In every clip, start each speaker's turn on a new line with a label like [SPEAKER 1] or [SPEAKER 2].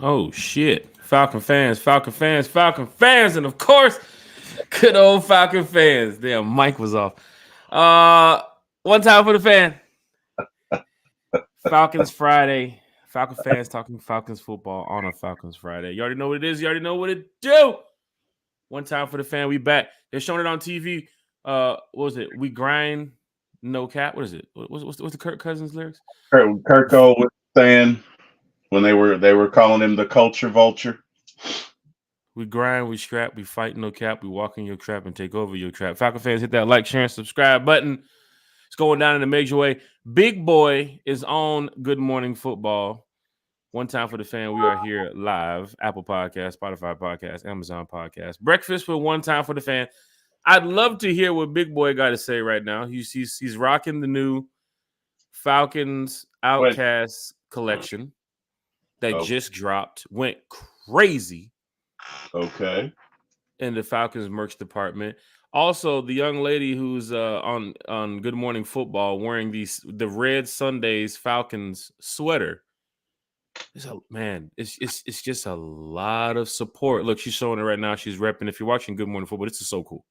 [SPEAKER 1] Oh shit. Falcon fans, Falcon fans, Falcon fans, and of course, good old Falcon fans. Damn, mic was off. Uh One time for the fan. Falcons Friday. Falcon fans talking Falcons football on a Falcons Friday. You already know what it is. You already know what it do. One time for the fan. We back. They're showing it on TV. What was it? We grind, no cap. What is it? What's the Kirk Cousins lyrics?
[SPEAKER 2] Kirko was saying when they were calling him the culture vulture.
[SPEAKER 1] We grind, we scrap, we fight, no cap. We walk in your trap and take over your trap. Falcon fans, hit that like, share, and subscribe button. It's going down in a major way. Big Boy is on Good Morning Football. One time for the fan. We are here live. Apple Podcast, Spotify Podcast, Amazon Podcast. Breakfast with One Time for the Fan. I'd love to hear what Big Boy got to say right now. He's rocking the new Falcons
[SPEAKER 2] Wait,
[SPEAKER 1] Outcast collection that
[SPEAKER 2] oh,
[SPEAKER 1] just dropped. Went crazy
[SPEAKER 2] okay.
[SPEAKER 1] in the Falcons merch department. Also, the young lady who's on Good Morning Football wearing the red Sundays Falcons sweater. It's just a lot of support. Look, she's showing it right now. She's repping. If you're watching Good Morning Football, this is so cool.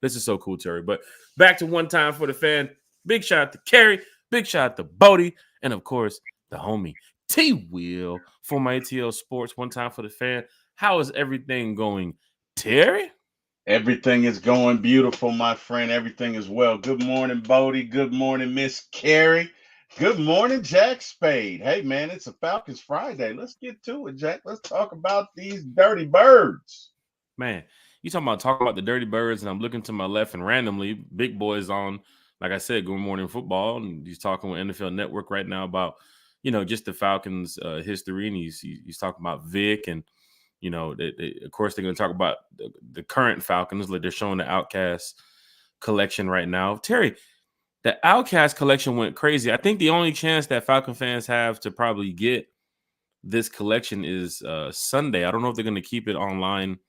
[SPEAKER 1] This is so cool, Terry. But back to One Time for the fan. Big shout out to Carrie. Big shout out to Bodie. And of course, the homie T Will for my ATL Sports. One Time for the fan. How is everything going, Terry?
[SPEAKER 2] Everything is going beautiful, my friend. Everything is well. Good morning, Bodie. Good morning, Miss Carrie. Good morning, Jack Spade. Hey, man, it's a Falcons Friday. Let's get to it, Jack. Let's talk about these dirty birds.
[SPEAKER 1] Man, you talking about the Dirty Birds, and I'm looking to my left, and randomly, Big Boy's on, like I said, Good Morning Football, and he's talking with NFL Network right now about, just the Falcons' history, and he's talking about Vic, and of course they're going to talk about the current Falcons, like they're showing the Outcast collection right now. Terry, the Outcast collection went crazy. I think the only chance that Falcon fans have to probably get this collection is Sunday. I don't know if they're going to keep it online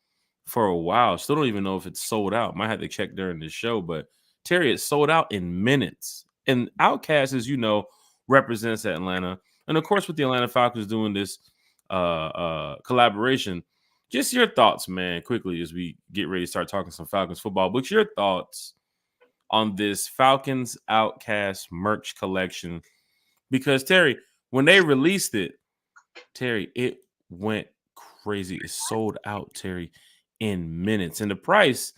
[SPEAKER 1] for a while. Still don't even know if it's sold out. Might have to check during the show, but Terry, it's sold out in minutes. And Outcast, as you know, represents Atlanta. And of course, with the Atlanta Falcons doing this collaboration, just your thoughts, man, quickly as we get ready to start talking some Falcons football. But your thoughts on this Falcons Outcast merch collection. Because Terry, when they released it, Terry, it went crazy. It sold out, Terry, in minutes. And the price,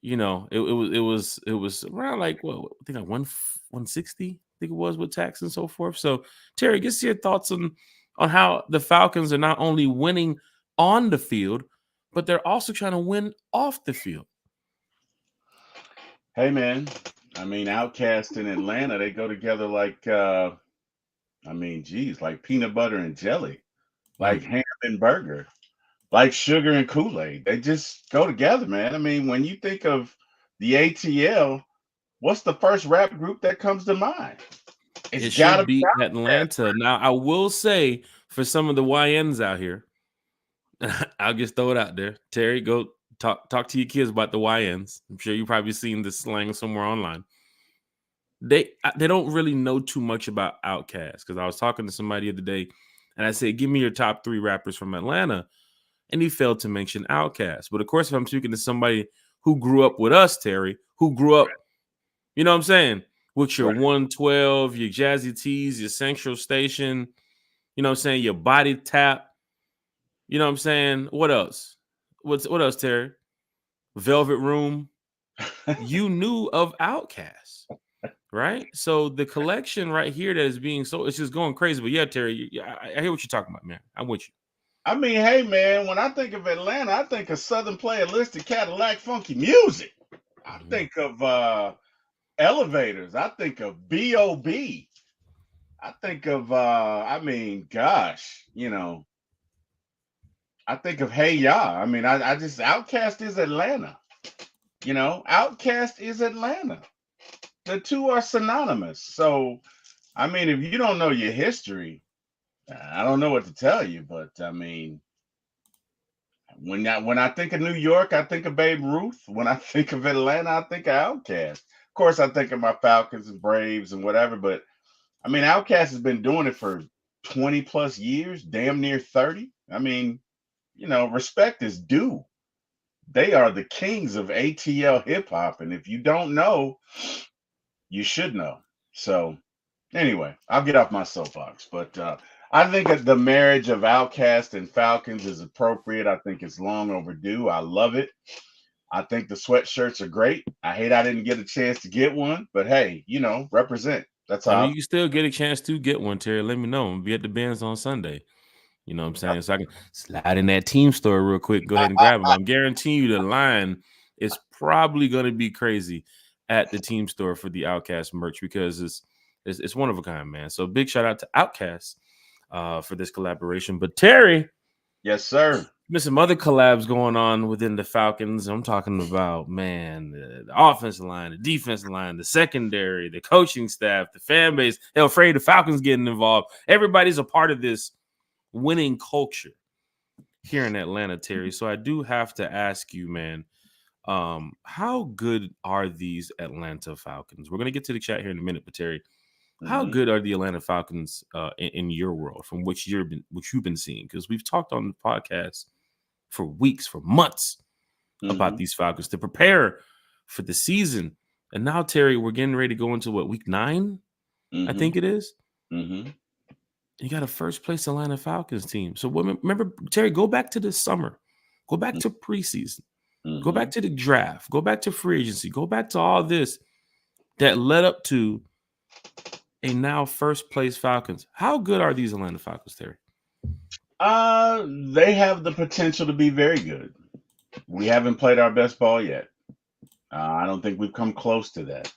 [SPEAKER 1] it was around like what I think like 160, I think it was with tax and so forth. So Terry, get your thoughts on how the Falcons are not only winning on the field, but they're also trying to win off the field.
[SPEAKER 2] Hey, man. I mean, Outcast in Atlanta, they go together like, geez, like peanut butter and jelly, like
[SPEAKER 1] Mm.
[SPEAKER 2] ham and burger, like sugar and Kool-Aid. They just go together, man. I mean, when you think of the ATL, what's the first rap group that comes to mind? It's
[SPEAKER 1] It
[SPEAKER 2] got to
[SPEAKER 1] should
[SPEAKER 2] be
[SPEAKER 1] be
[SPEAKER 2] Outcast.
[SPEAKER 1] Atlanta. Now, I will say for some of the YNs out here, I'll just throw it out there. Terry, go talk to your kids about the YNs. I'm sure you've probably seen this slang somewhere online. They don't really know too much about Outkast, because I was talking to somebody the other day and I said, give me your top 3 rappers from Atlanta. And he failed to mention Outkast. But of course, if I'm speaking to somebody who grew up with us, Terry, who grew up, you know what I'm saying, with your
[SPEAKER 2] Right.
[SPEAKER 1] 112, your Jazzy Tees, your Central Station, you know what I'm saying, your Body Tap, you know what I'm saying? What else? What else, Terry? Velvet Room. You knew of Outkast, right? So the collection right here that is being sold, it's just going crazy. But yeah, Terry, I hear what you're talking about, man. I'm with you.
[SPEAKER 2] I mean, hey, man, when I think of Atlanta, I think of Southern Playalistic Cadillac funky music. I
[SPEAKER 1] Mhm.
[SPEAKER 2] think of elevators. I think of B.O.B. I think of, gosh, I think of Hey Ya. I mean, I just, Outcast is Atlanta. Outcast is Atlanta. The two are synonymous. So, I mean, if you don't know your history, I don't know what to tell you, but I mean, when I think of New York, I think of Babe Ruth. When I think of Atlanta, I think of Outkast. Of course, I think of my Falcons and Braves and whatever, but I mean, Outkast has been doing it for 20 plus years, damn near 30. I mean, respect is due. They are the kings of ATL hip hop, and if you don't know, you should know. So anyway, I'll get off my soapbox, but I think that the marriage of Outkast and Falcons is appropriate. I think it's long overdue. I love it. I think the sweatshirts are great. I hate I didn't get a chance to get one, but hey, represent. That's
[SPEAKER 1] I mean,
[SPEAKER 2] how.
[SPEAKER 1] you still get a chance to get one, Terry. Let me know. I'm gonna be at the Benz on Sunday. You know what I'm saying? So I can slide in that team store real quick. Go ahead and grab them. I'm guaranteeing you the line is probably going to be crazy at the team store for the Outkast merch because it's one of a kind, man. So big shout out to Outkast for this collaboration. But Terry,
[SPEAKER 2] Yes, sir.
[SPEAKER 1] there's some other collabs going on within the Falcons. I'm talking about, man, the offensive line, the defensive line, the secondary, the coaching staff, the fan base. They're afraid the Falcons getting involved. Everybody's a part of this winning culture here in Atlanta, Terry. So I do have to ask you, man, how good are these Atlanta Falcons? We're gonna get to the chat here in a minute, but Terry, how good are the Atlanta Falcons in your world from which you've been seeing? Because we've talked on the podcast for weeks, for months about these Falcons to prepare for the season. And now, Terry, we're getting ready to go into week 9? I think it is. You got a first place Atlanta Falcons team. So remember, Terry, go back to the summer, go back to preseason, go back to the draft, go back to free agency, go back to all this that led up to a now first place Falcons. How good are these Atlanta Falcons, Terry?
[SPEAKER 2] They have the potential to be very good. We haven't played our best ball yet. I don't think we've come close to that.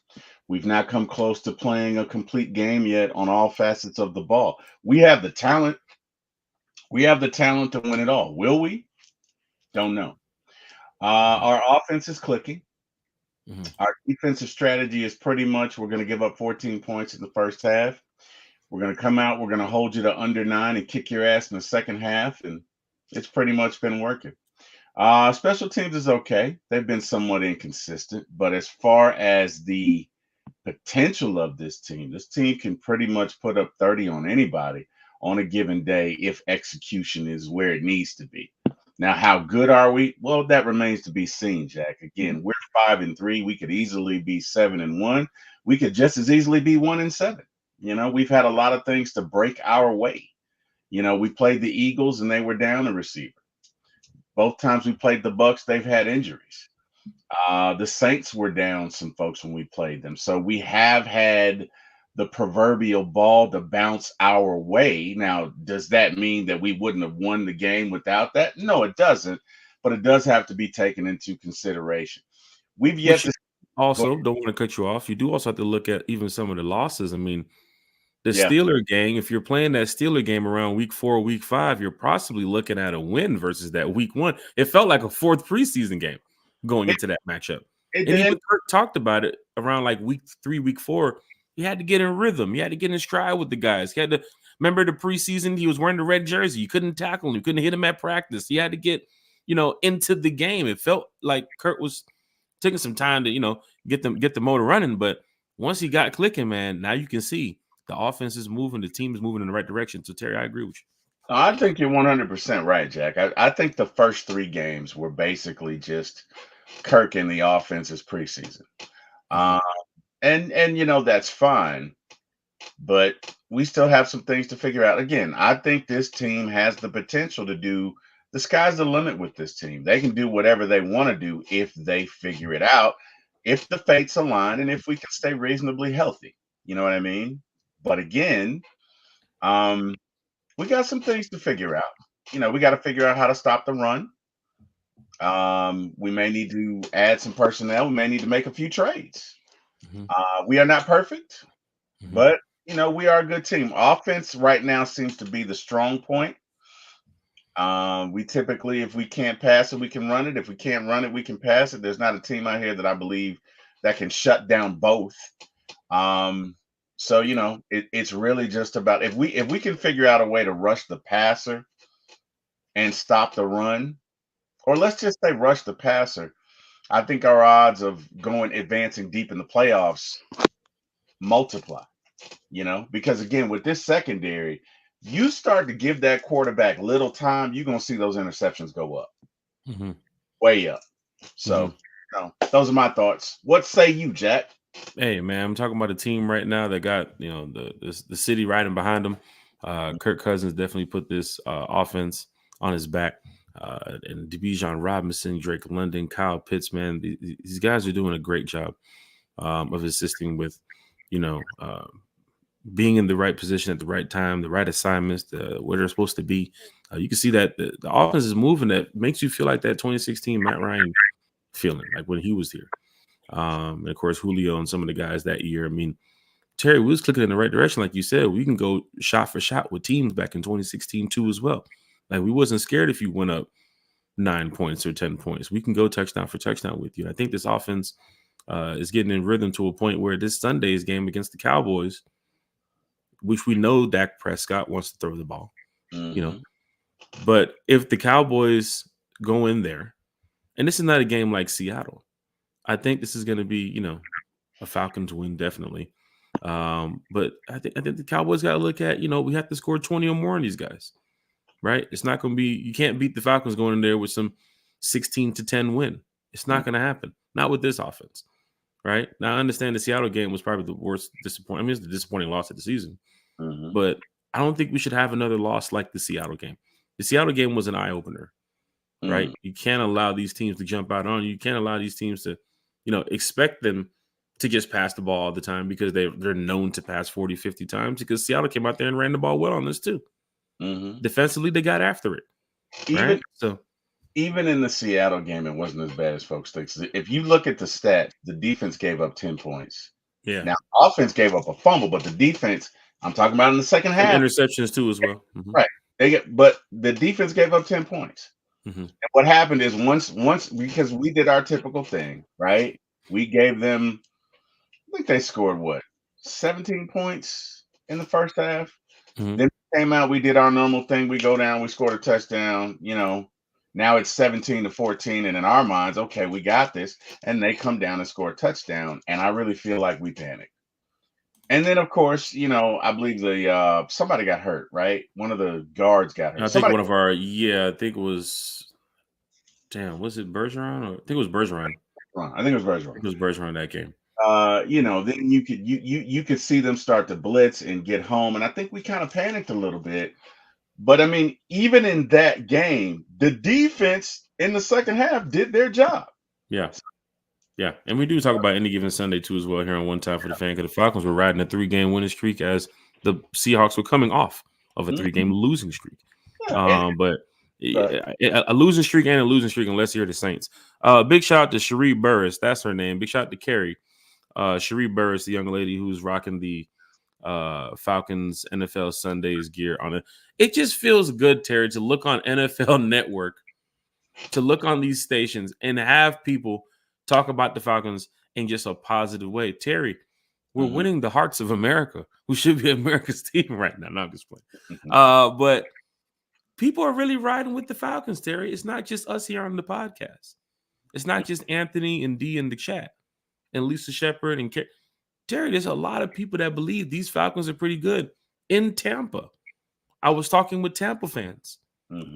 [SPEAKER 2] We've not come close to playing a complete game yet on all facets of the ball. We have the talent. We have the talent to win it all. Will we? Don't know. Our offense is clicking. Our defensive strategy is pretty much we're going to give up 14 points in the first half. We're going to come out. We're going to hold you to under 9 and kick your ass in the second half. And it's pretty much been working. Special teams is okay. They've been somewhat inconsistent. But as far as the potential of this team can pretty much put up 30 on anybody on a given day if execution is where it needs to be. Now, how good are we? Well, that remains to be seen, Jack. Again, we're 5-3. We could easily be 7-1. We could just as easily be 1-7. We've had a lot of things to break our way. We played the Eagles and they were down a receiver. Both times we played the Bucks, they've had injuries. The Saints were down some folks when we played them. So we have had the proverbial ball to bounce our way. Now, does that mean that we wouldn't have won the game without that? No, it doesn't. But it does have to be taken into consideration. We've yet to
[SPEAKER 1] also don't want to cut you off. You do also have to look at even some of the losses. I mean, the Steeler game, if you're playing that Steeler game around week 4 or week 5, you're possibly looking at a win versus that week 1. It felt like a 4th preseason game going into that matchup. And even Kirk talked about it around like week 3, week 4. He had to get in rhythm. He had to get in stride with the guys. He had to remember the preseason. He was wearing the red jersey. You couldn't tackle him. You couldn't hit him at practice. He had to get, into the game. It felt like Kirk was taking some time to, get the motor running. But once he got clicking, man, now you can see the offense is moving. The team is moving in the right direction. So, Terry, I agree with you.
[SPEAKER 2] I think you're 100% right, Jack. I think the first 3 games were basically just Kirk and the offense's preseason. And that's fine. But we still have some things to figure out. Again, I think this team has the potential to do the sky's the limit with this team. They can do whatever they want to do if they figure it out, if the fates align, and if we can stay reasonably healthy. You know what I mean? But again, we got some things to figure out. We got to figure out how to stop the run. We may need to add some personnel. We may need to make a few trades. We are not perfect, but we are a good team. Offense right now seems to be the strong point. We typically, if we can't pass it, we can run it. If we can't run it, we can pass it. There's not a team out here that I believe that can shut down both. So it's really just about if we can figure out a way to rush the passer and stop the run, or let's just say rush the passer, I think our odds of advancing deep in the playoffs multiply. Because again, with this secondary, you start to give that quarterback little time, you're gonna see those interceptions go up, way up. So, those are my thoughts. What say you, Jack?
[SPEAKER 1] Hey man, I'm talking about a team right now that got the city riding behind them. Kirk Cousins definitely put this offense on his back. And Bijan Robinson, Drake London, Kyle Pitts, man, these guys are doing a great job of assisting with, being in the right position at the right time, the right assignments, where they're supposed to be. You can see that the offense is moving. That makes you feel like that 2016 Matt Ryan feeling, like when he was here. And of course, Julio and some of the guys that year. I mean, Terry, we was clicking in the right direction. Like you said, we can go shot for shot with teams back in 2016 too as well. Like we wasn't scared if you went up 9 points or 10 points. We can go touchdown for touchdown with you. I think this offense is getting in rhythm to a point where this Sunday's game against the Cowboys, which we know Dak Prescott wants to throw the ball, but if the Cowboys go in there, and this is not a game like Seattle, I think this is going to be, a Falcons win, definitely. But I think the Cowboys got to look at, we have to score 20 or more on these guys, right? It's not going to be, you can't beat the Falcons going in there with some 16-10 win. It's not going to happen. Not with this offense, right? Now, I understand the Seattle game was probably the worst disappointment. I mean, it's the disappointing loss of the season, but I don't think we should have another loss like the Seattle game. The Seattle game was an eye-opener, right? You can't allow these teams to jump out on you. You can't allow these teams to, expect them to just pass the ball all the time because they're known to pass 40, 50 times, because Seattle came out there and ran the ball well on this too. Defensively, they got after it. Right?
[SPEAKER 2] Even in the Seattle game, it wasn't as bad as folks think. If you look at the stats, the defense gave up 10 points.
[SPEAKER 1] Yeah.
[SPEAKER 2] Now, offense gave up a fumble, but the defense, I'm talking about in the second half.
[SPEAKER 1] Interceptions too as well.
[SPEAKER 2] Right. But the defense gave up 10 points. And what happened is once because we did our typical thing, right? We gave them, I think they scored 17 points in the first half. Then we came out, we did our normal thing. We go down, we scored a touchdown, now it's 17-14. And in our minds, okay, we got this. And they come down and score a touchdown. And I really feel like we panicked. And then, of course, I believe somebody got hurt, right? One of the guards got hurt.
[SPEAKER 1] I think I think it was, was it Bergeron? I think it was Bergeron.
[SPEAKER 2] I think it was Bergeron.
[SPEAKER 1] It was Bergeron that game.
[SPEAKER 2] Then you could see them start to blitz and get home. And I think we kind of panicked a little bit. But I mean, even in that game, the defense in the second half did their job.
[SPEAKER 1] Yeah. Yeah. And we do talk about any given Sunday too as well here on One Time for the Fan, because the Falcons were riding a 3-game winning streak as the Seahawks were coming off of a 3-game losing streak. But a losing streak and a losing streak unless you're the Saints. Big shout out to Cherie Burris. That's her name. Big shout out to Carrie. Cherie Burris, the young lady who's rocking the Falcons NFL Sundays gear on it. It just feels good, Terry, to look on NFL Network, to look on these stations and have people talk about the Falcons in just a positive way. Terry, we're winning the hearts of America, who should be America's team right now. Not just playing. But people are really riding with the Falcons, Terry. It's not just us here on the podcast. It's not just Anthony and D in the chat and Lisa Shepard and Terry. There's a lot of people that believe these Falcons are pretty good in Tampa. I was talking with Tampa fans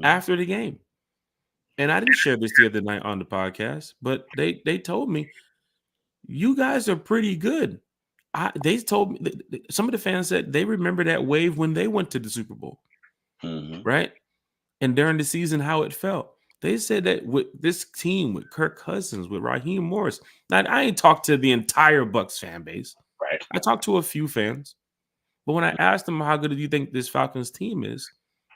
[SPEAKER 1] after the game, and I didn't share this the other night on the podcast, but they told me, you guys are pretty good. They told me, some of the fans said they remember that wave when they went to the Super Bowl, right? And during the season, how it felt. They said that with this team, with Kirk Cousins, with Raheem Morris. Now, I ain't talked to the entire Bucs fan base.
[SPEAKER 2] Right.
[SPEAKER 1] I talked to a few fans. But when I asked them how good do you think this Falcons team is,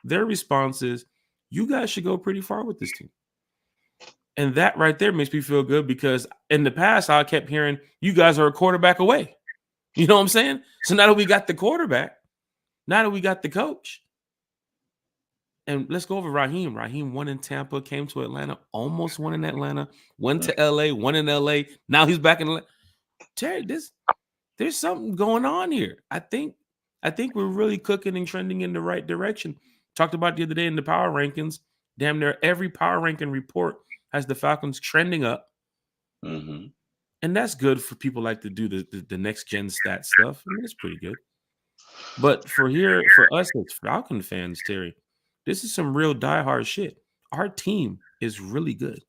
[SPEAKER 1] their response is, you guys should go pretty far with this team. And that right there makes me feel good, because in the past, I kept hearing, you guys are a quarterback away. You know what I'm saying? So now that we got the quarterback, now that we got the coach, and let's go over Raheem. Raheem won in Tampa, came to Atlanta, almost won in Atlanta, went to LA, won in LA. Now he's back in Atlanta. Terry, there's something going on here. I think we're really cooking and trending in the right direction. Talked about the other day in the power rankings. Damn near every power ranking report has the Falcons trending up. And that's good for people like to do the next gen stat stuff. I mean, it's pretty good. But for us as Falcon fans, Terry, this is some real diehard shit. Our team is really good.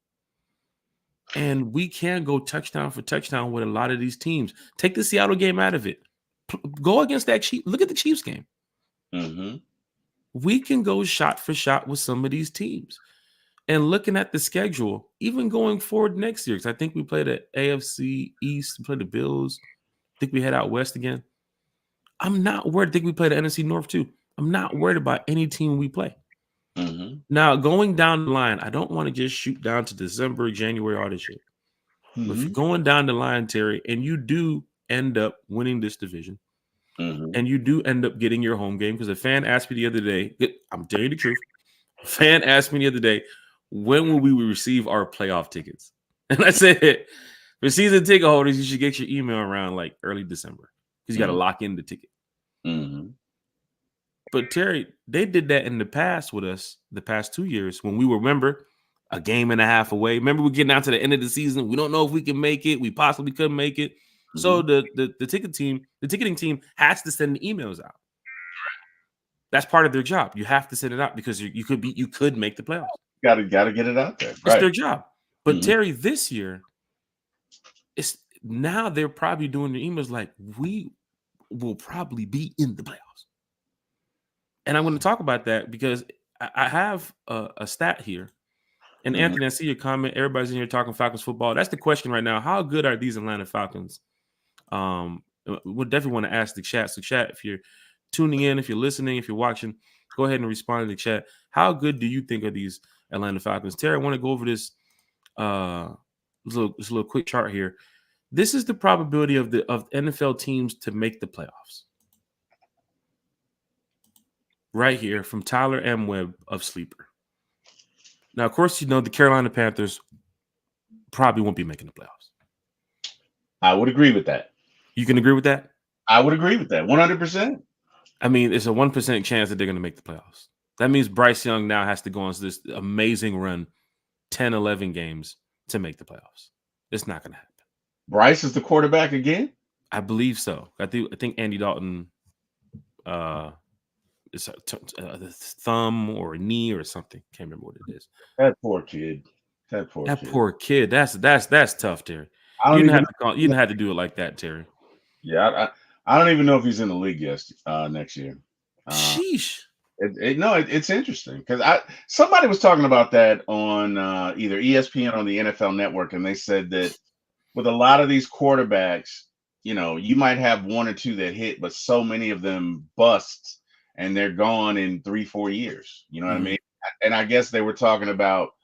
[SPEAKER 1] And we can go touchdown for touchdown with a lot of these teams. Take the Seattle game out of it. Go against that Chiefs. Look at the Chiefs game.
[SPEAKER 2] Mm-hmm.
[SPEAKER 1] We can go shot for shot with some of these teams. And looking at the schedule, even going forward next year, because I think we play the AFC East, we play the Bills. I think we head out west again. I'm not worried. I think we play the NFC North too. I'm not worried about any team we play.
[SPEAKER 2] Mm-hmm.
[SPEAKER 1] Now, going down the line, I don't want to just shoot down to December, January, all this shit.
[SPEAKER 2] Mm-hmm.
[SPEAKER 1] But if you're going down the line, Terry, and you do end up winning this division, and you do end up getting your home game, because a fan asked me the other day, I'm telling you the truth, a fan asked me the other day, when will we receive our playoff tickets? And I said, for season ticket holders, you should get your email around like early December, because you got to lock in the ticket.
[SPEAKER 2] Mm-hmm.
[SPEAKER 1] But Terry, they did that in the past with us the past 2 years when we were, remember, a game and a half away. Remember, we're getting down to the end of the season. We don't know if we can make it. We possibly couldn't make it. Mm-hmm. So the ticketing team has to send the emails out. That's part of their job. You have to send it out because you could make the playoffs.
[SPEAKER 2] Got to get it out there.
[SPEAKER 1] It's their job. But Terry, this year, now they're probably doing the emails like, we will probably be in the playoffs. And I'm going to talk about that because I have a stat here. And Anthony, I see your comment. Everybody's in here talking Falcons football. That's the question right now. How good are these Atlanta Falcons? We'll definitely want to ask the chat. So chat, if you're tuning in, if you're listening, if you're watching, go ahead and respond to the chat. How good do you think are these Atlanta Falcons? Terry, I want to go over this little quick chart here. This is the probability of NFL teams to make the playoffs. Right here from Tyler M. Webb of Sleeper. Now, of course, the Carolina Panthers probably won't be making the playoffs.
[SPEAKER 2] I would agree with that.
[SPEAKER 1] You can agree with that?
[SPEAKER 2] I would agree with that, 100%.
[SPEAKER 1] I mean, it's a 1% chance that they're going to make the playoffs. That means Bryce Young now has to go on this amazing run, 10, 11 games to make the playoffs. It's not going to happen.
[SPEAKER 2] Bryce is the quarterback again?
[SPEAKER 1] I believe so. I think Andy Dalton it's a thumb or a knee or something. Can't remember what it is.
[SPEAKER 2] That poor kid.
[SPEAKER 1] Poor kid. That's tough, Terry. You didn't have to do it like that, Terry.
[SPEAKER 2] Yeah, I don't even know if he's in the league next year.
[SPEAKER 1] Sheesh.
[SPEAKER 2] It's interesting because somebody was talking about that on either ESPN or the NFL Network, and they said that with a lot of these quarterbacks, you might have one or two that hit, but so many of them bust. And they're gone in 3-4 years. You know what I mean? And I guess they were talking about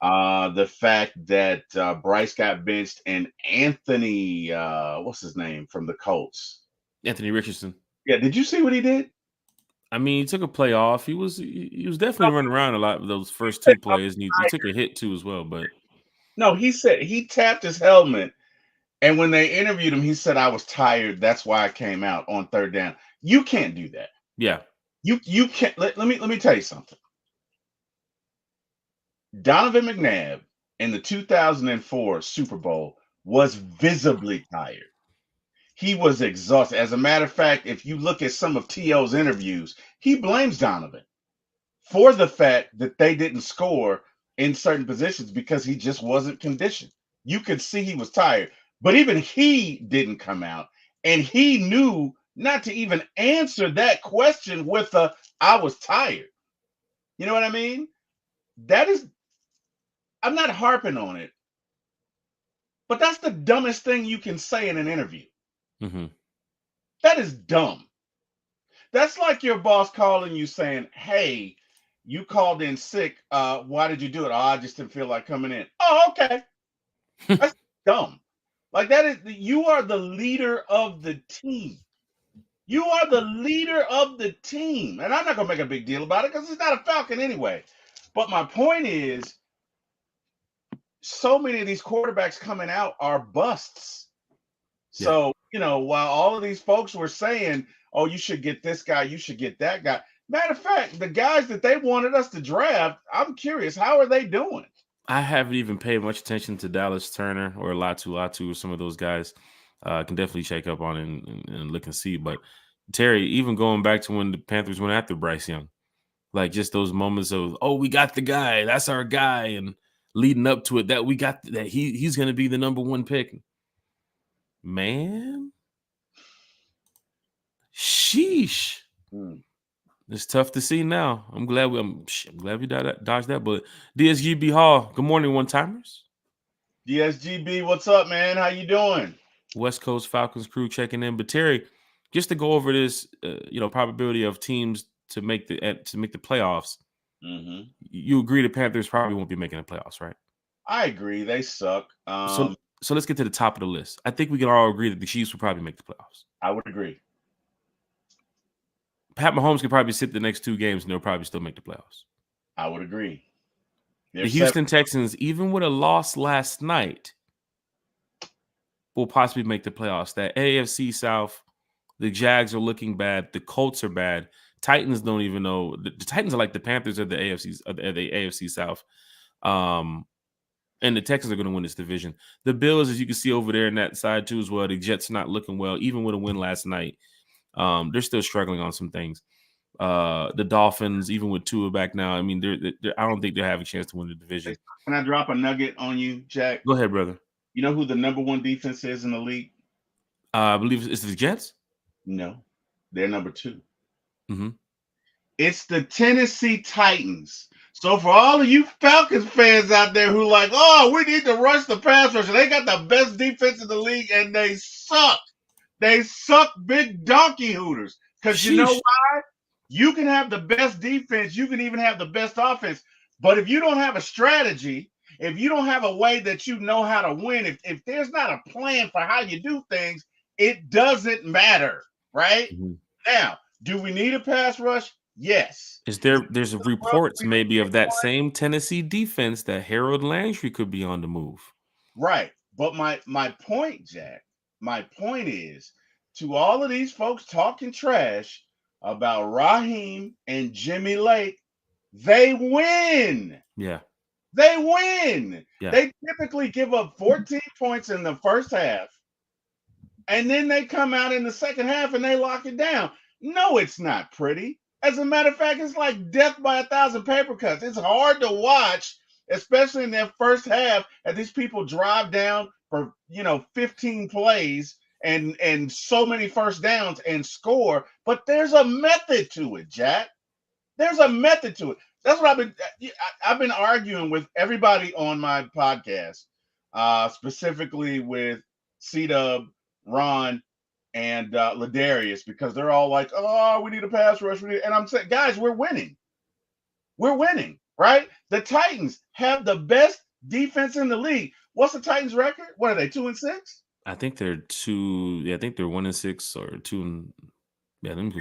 [SPEAKER 2] the fact that Bryce got benched and Anthony, what's his name from the Colts?
[SPEAKER 1] Anthony Richardson.
[SPEAKER 2] Yeah. Did you see what he did?
[SPEAKER 1] I mean, he took a play off. He was definitely running around a lot of those first two plays. And he took a hit too as well. But
[SPEAKER 2] no, he said he tapped his helmet. And when they interviewed him, he said, I was tired. That's why I came out on third down. You can't do that.
[SPEAKER 1] Yeah.
[SPEAKER 2] You can't let me tell you something. Donovan McNabb in the 2004 Super Bowl was visibly tired. He was exhausted. As a matter of fact, if you look at some of T.O.'s interviews, he blames Donovan for the fact that they didn't score in certain positions because he just wasn't conditioned. You could see he was tired, but even he didn't come out, and he knew not to even answer that question with I was tired. You know what I mean? I'm not harping on it, but that's the dumbest thing you can say in an interview.
[SPEAKER 1] Mm-hmm.
[SPEAKER 2] That is dumb. That's like your boss calling you saying, hey, you called in sick. Why did you do it? Oh, I just didn't feel like coming in. Oh, okay. That's dumb. Like you are the leader of the team. You are the leader of the team. And I'm not going to make a big deal about it because he's not a Falcon anyway. But my point is, so many of these quarterbacks coming out are busts. So, while all of these folks were saying, oh, you should get this guy, you should get that guy. Matter of fact, the guys that they wanted us to draft, I'm curious, how are they doing?
[SPEAKER 1] I haven't even paid much attention to Dallas Turner or Latu or some of those guys. Can definitely check up on it and look and see. But Terry, even going back to when the Panthers went after Bryce Young, like just those moments of, oh, we got the guy, that's our guy, and leading up to it, that we got that he's going to be the number one pick. Man, sheesh. It's tough to see now. I'm glad we dodged that. But DSGB Hall, good morning, one timers.
[SPEAKER 2] DSGB, what's up, man? How you doing?
[SPEAKER 1] West Coast Falcons crew checking in. But Terry, just to go over this, probability of teams to make the playoffs.
[SPEAKER 2] Mm-hmm.
[SPEAKER 1] You agree the Panthers probably won't be making the playoffs, right?
[SPEAKER 2] I agree. They suck.
[SPEAKER 1] So let's get to the top of the list. I think we can all agree that the Chiefs will probably make the playoffs.
[SPEAKER 2] I would agree.
[SPEAKER 1] Pat Mahomes could probably sit the next 2 games and they'll probably still make the playoffs.
[SPEAKER 2] I would agree.
[SPEAKER 1] The Houston Texans, even with a loss last night, will possibly make the playoffs. That AFC South, the Jags are looking bad. The Colts are bad. Titans don't even know. The Titans are like the Panthers of the AFC South. And the Texans are going to win this division. The Bills, as you can see over there in that side too as well, the Jets not looking well, even with a win last night. They're still struggling on some things. The Dolphins, even with Tua back now, I mean, I don't think they have a chance to win the division.
[SPEAKER 2] Can I drop a nugget on you, Jack?
[SPEAKER 1] Go ahead, brother.
[SPEAKER 2] You know who the number 1 defense is in the league?
[SPEAKER 1] I believe it's the Jets.
[SPEAKER 2] No, they're number 2.
[SPEAKER 1] Mm-hmm.
[SPEAKER 2] It's the Tennessee Titans. So for all of you Falcons fans out there who like, oh, we need to rush the pass rush, they got the best defense in the league, and they suck. They suck big donkey hooters. Because you know why? You can have the best defense. You can even have the best offense. But if you don't have a strategy, if you don't have a way that you know how to win, if there's not a plan for how you do things, it doesn't matter, right?
[SPEAKER 1] Mm-hmm.
[SPEAKER 2] Now, do we need a pass rush? Yes.
[SPEAKER 1] There's reports maybe of that same Tennessee defense that Harold Landry could be on the move.
[SPEAKER 2] Right. But my point, Jack, my point is, to all of these folks talking trash about Raheem and Jimmy Lake, they win.
[SPEAKER 1] Yeah.
[SPEAKER 2] They win.
[SPEAKER 1] Yeah.
[SPEAKER 2] They typically give up 14 points in the first half, and then they come out in the second half and they lock it down. No, it's not pretty. As a matter of fact, it's like death by 1,000 paper cuts. It's hard to watch, especially in their first half, as these people drive down for 15 plays and so many first downs and score. But there's a method to it, Jack. There's a method to it. That's what I've been arguing with everybody on my podcast, specifically with C-Dub, Ron, and Ladarius, because they're all like, oh, we need a pass rush. And I'm saying, guys, we're winning. We're winning, right? The Titans have the best defense in the league. What's the Titans' record? What are they, 2-6?
[SPEAKER 1] I think they're 2. Yeah, I think they're 1-6 or 2. Yeah, let me go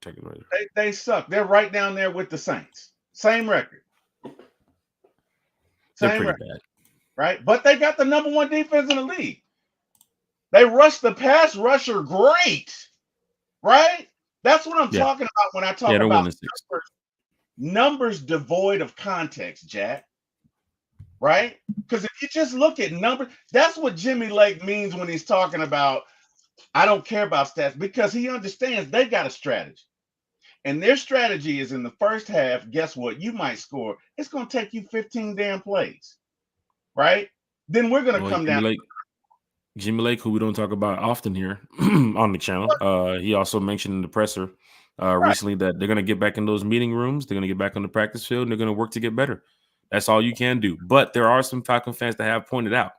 [SPEAKER 1] take it right.
[SPEAKER 2] They suck. They're right down there with the Saints. Same record.
[SPEAKER 1] They're pretty bad,
[SPEAKER 2] right? But they got the number 1 defense in the league. They rush the pass rusher great, right? That's what I'm talking about when I talk about numbers devoid of context, Jack. Right? Because if you just look at numbers, that's what Jimmy Lake means when he's talking about, I don't care about stats, because he understands they got a strategy. And their strategy is in the first half, guess what? You might score. It's going to take you 15 damn plays, right? Then we're going to come down.
[SPEAKER 1] Jimmy Lake, who we don't talk about often here on the channel, he also mentioned in the presser recently that they're going to get back in those meeting rooms. They're going to get back on the practice field, and they're going to work to get better. That's all you can do. But there are some Falcon fans that have pointed out,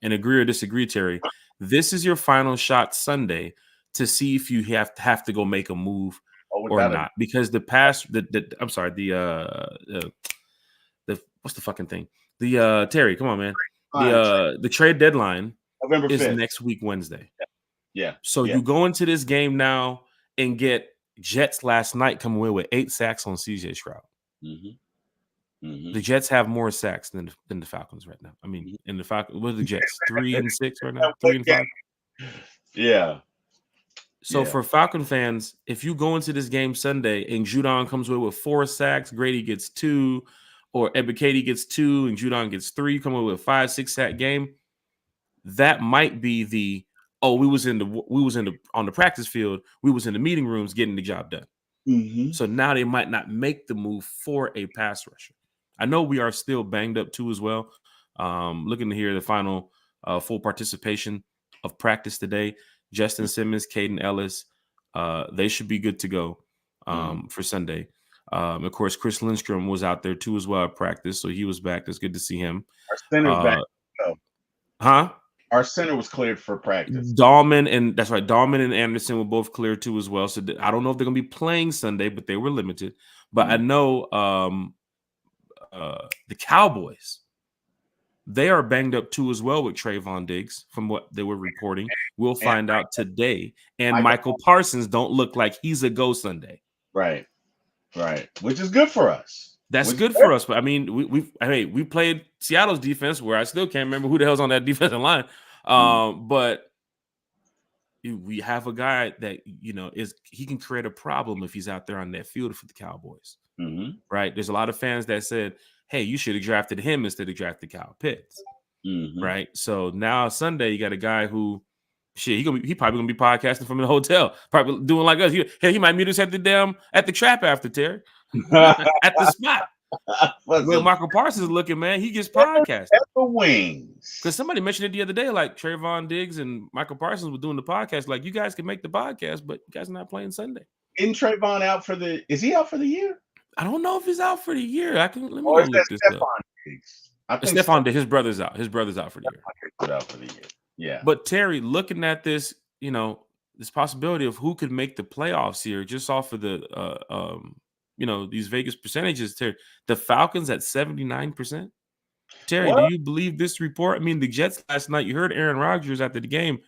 [SPEAKER 1] and agree or disagree, Terry, this is your final shot Sunday to see if you have to go make a move or not. Because the what's the fucking thing? Terry, come on, man. The trade deadline
[SPEAKER 2] November 5th.
[SPEAKER 1] is next week, Wednesday.
[SPEAKER 2] Yeah.
[SPEAKER 1] So you go into this game now and get Jets last night coming away with 8 sacks on CJ Stroud.
[SPEAKER 2] Mm-hmm. Mm-hmm.
[SPEAKER 1] The Jets have more sacks than the Falcons right now. I mean, in the Falcons, what are the Jets? 3 and 6 right now? 3 and 5?
[SPEAKER 2] Yeah.
[SPEAKER 1] So for Falcon fans, if you go into this game Sunday and Judon comes away with 4 sacks, Grady gets 2, or Ebiketie gets 2 and Judon gets 3, come away with a 5-6 sack game, that might be the oh, we was on the practice field, we was in the meeting rooms getting the job done.
[SPEAKER 2] Mm-hmm.
[SPEAKER 1] So now they might not make the move for a pass rusher. I know we are still banged up too as well. Looking to hear the final full participation of practice today. Justin Simmons, Caden Ellis, they should be good to go for Sunday. Of course, Chris Lindstrom was out there too as well at practice, so he was back. It's good to see him.
[SPEAKER 2] Our center's back.
[SPEAKER 1] Huh?
[SPEAKER 2] Our center was cleared for practice.
[SPEAKER 1] Dahlman and Anderson were both cleared too as well. So I don't know if they're going to be playing Sunday, but they were limited. But I know the Cowboys, they are banged up too as well with Trayvon Diggs from what they were reporting. We'll find out today. And Michael Parsons don't look like he's a go Sunday.
[SPEAKER 2] Right. Which is good for us.
[SPEAKER 1] That's good for us. But I mean, we played Seattle's defense where I still can't remember who the hell's on that defensive line. But we have a guy that, he can create a problem if he's out there on that field for the Cowboys.
[SPEAKER 2] Mm-hmm.
[SPEAKER 1] Right. There's a lot of fans that said, hey, you should have drafted him instead of drafted Kyle Pitts.
[SPEAKER 2] Mm-hmm.
[SPEAKER 1] Right. So now Sunday, you got a guy who he probably gonna be podcasting from the hotel, probably doing like us. He might meet us at the trap after, Terry. At the spot. When Michael Parsons is looking, man, he gets podcasting.
[SPEAKER 2] The wings.
[SPEAKER 1] Because somebody mentioned it the other day, like Trayvon Diggs and Michael Parsons were doing the podcast. Like, you guys can make the podcast, but you guys are not playing Sunday.
[SPEAKER 2] Isn't Trayvon out is he out for the year?
[SPEAKER 1] I don't know if he's out for the year. Let me
[SPEAKER 2] look
[SPEAKER 1] this up.
[SPEAKER 2] Diggs? I think
[SPEAKER 1] Stephon Diggs, his brother's out. His brother's out for the year.
[SPEAKER 2] Out for the year. Yeah.
[SPEAKER 1] But Terry, looking at this, this possibility of who could make the playoffs here, just off of the these Vegas percentages, Terry, the Falcons at 79%. Terry, do you believe this report? I mean, the Jets last night, you heard Aaron Rodgers after the game.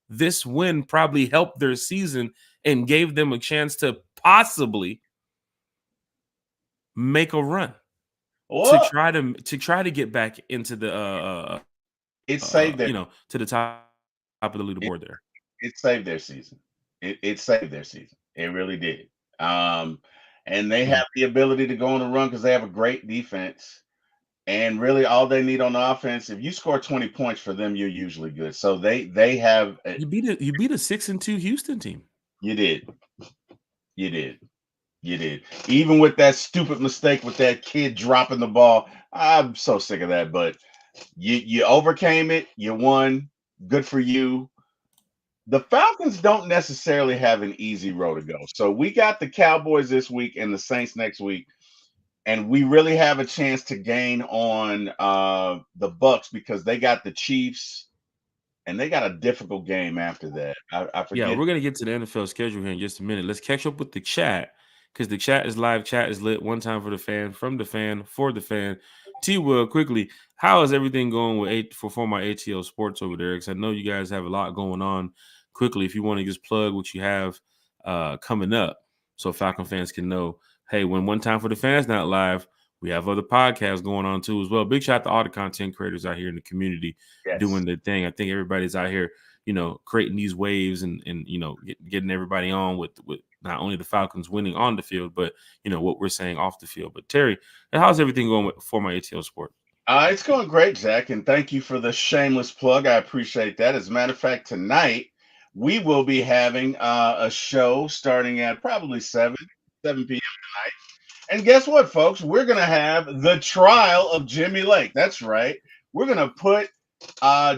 [SPEAKER 1] This win probably helped their season and gave them a chance to possibly make a run to try to get back into the
[SPEAKER 2] it saved their
[SPEAKER 1] to the top of the leaderboard there.
[SPEAKER 2] It saved their season. It saved their season. It really did. And they have the ability to go on a run because they have a great defense. And really, all they need on the offense, if you score 20 points for them, you're usually good. So they have.
[SPEAKER 1] You beat a 6-2 Houston team.
[SPEAKER 2] You did. Even with that stupid mistake with that kid dropping the ball, I'm so sick of that. But you overcame it. You won. Good for you. The Falcons don't necessarily have an easy road to go. So we got the Cowboys this week and the Saints next week. And we really have a chance to gain on the Bucks because they got the Chiefs and they got a difficult game after that. I forget.
[SPEAKER 1] Yeah, we're going to get to the NFL schedule here in just a minute. Let's catch up with the chat because the chat is live. Chat is lit. One time for the fan, from the fan, for the fan. T-Will, quickly, how is everything going with for my ATL Sports over there? Because I know you guys have a lot going on. Quickly, if you want to just plug what you have coming up so Falcon fans can know, hey, when One Time for the Fans not live, we have other podcasts going on too as well. Big shout out to all the content creators out here in the community doing their thing. I think everybody's out here, creating these waves and getting everybody on with not only the Falcons winning on the field, but what we're saying off the field. But Terry, how's everything going for my ATL Sport?
[SPEAKER 2] It's going great, Zach, and thank you for the shameless plug. I appreciate that. As a matter of fact, tonight we will be having a show starting at probably 7 p.m. tonight. And guess what, folks? We're going to have the trial of Jimmy Lake. That's right. We're going to put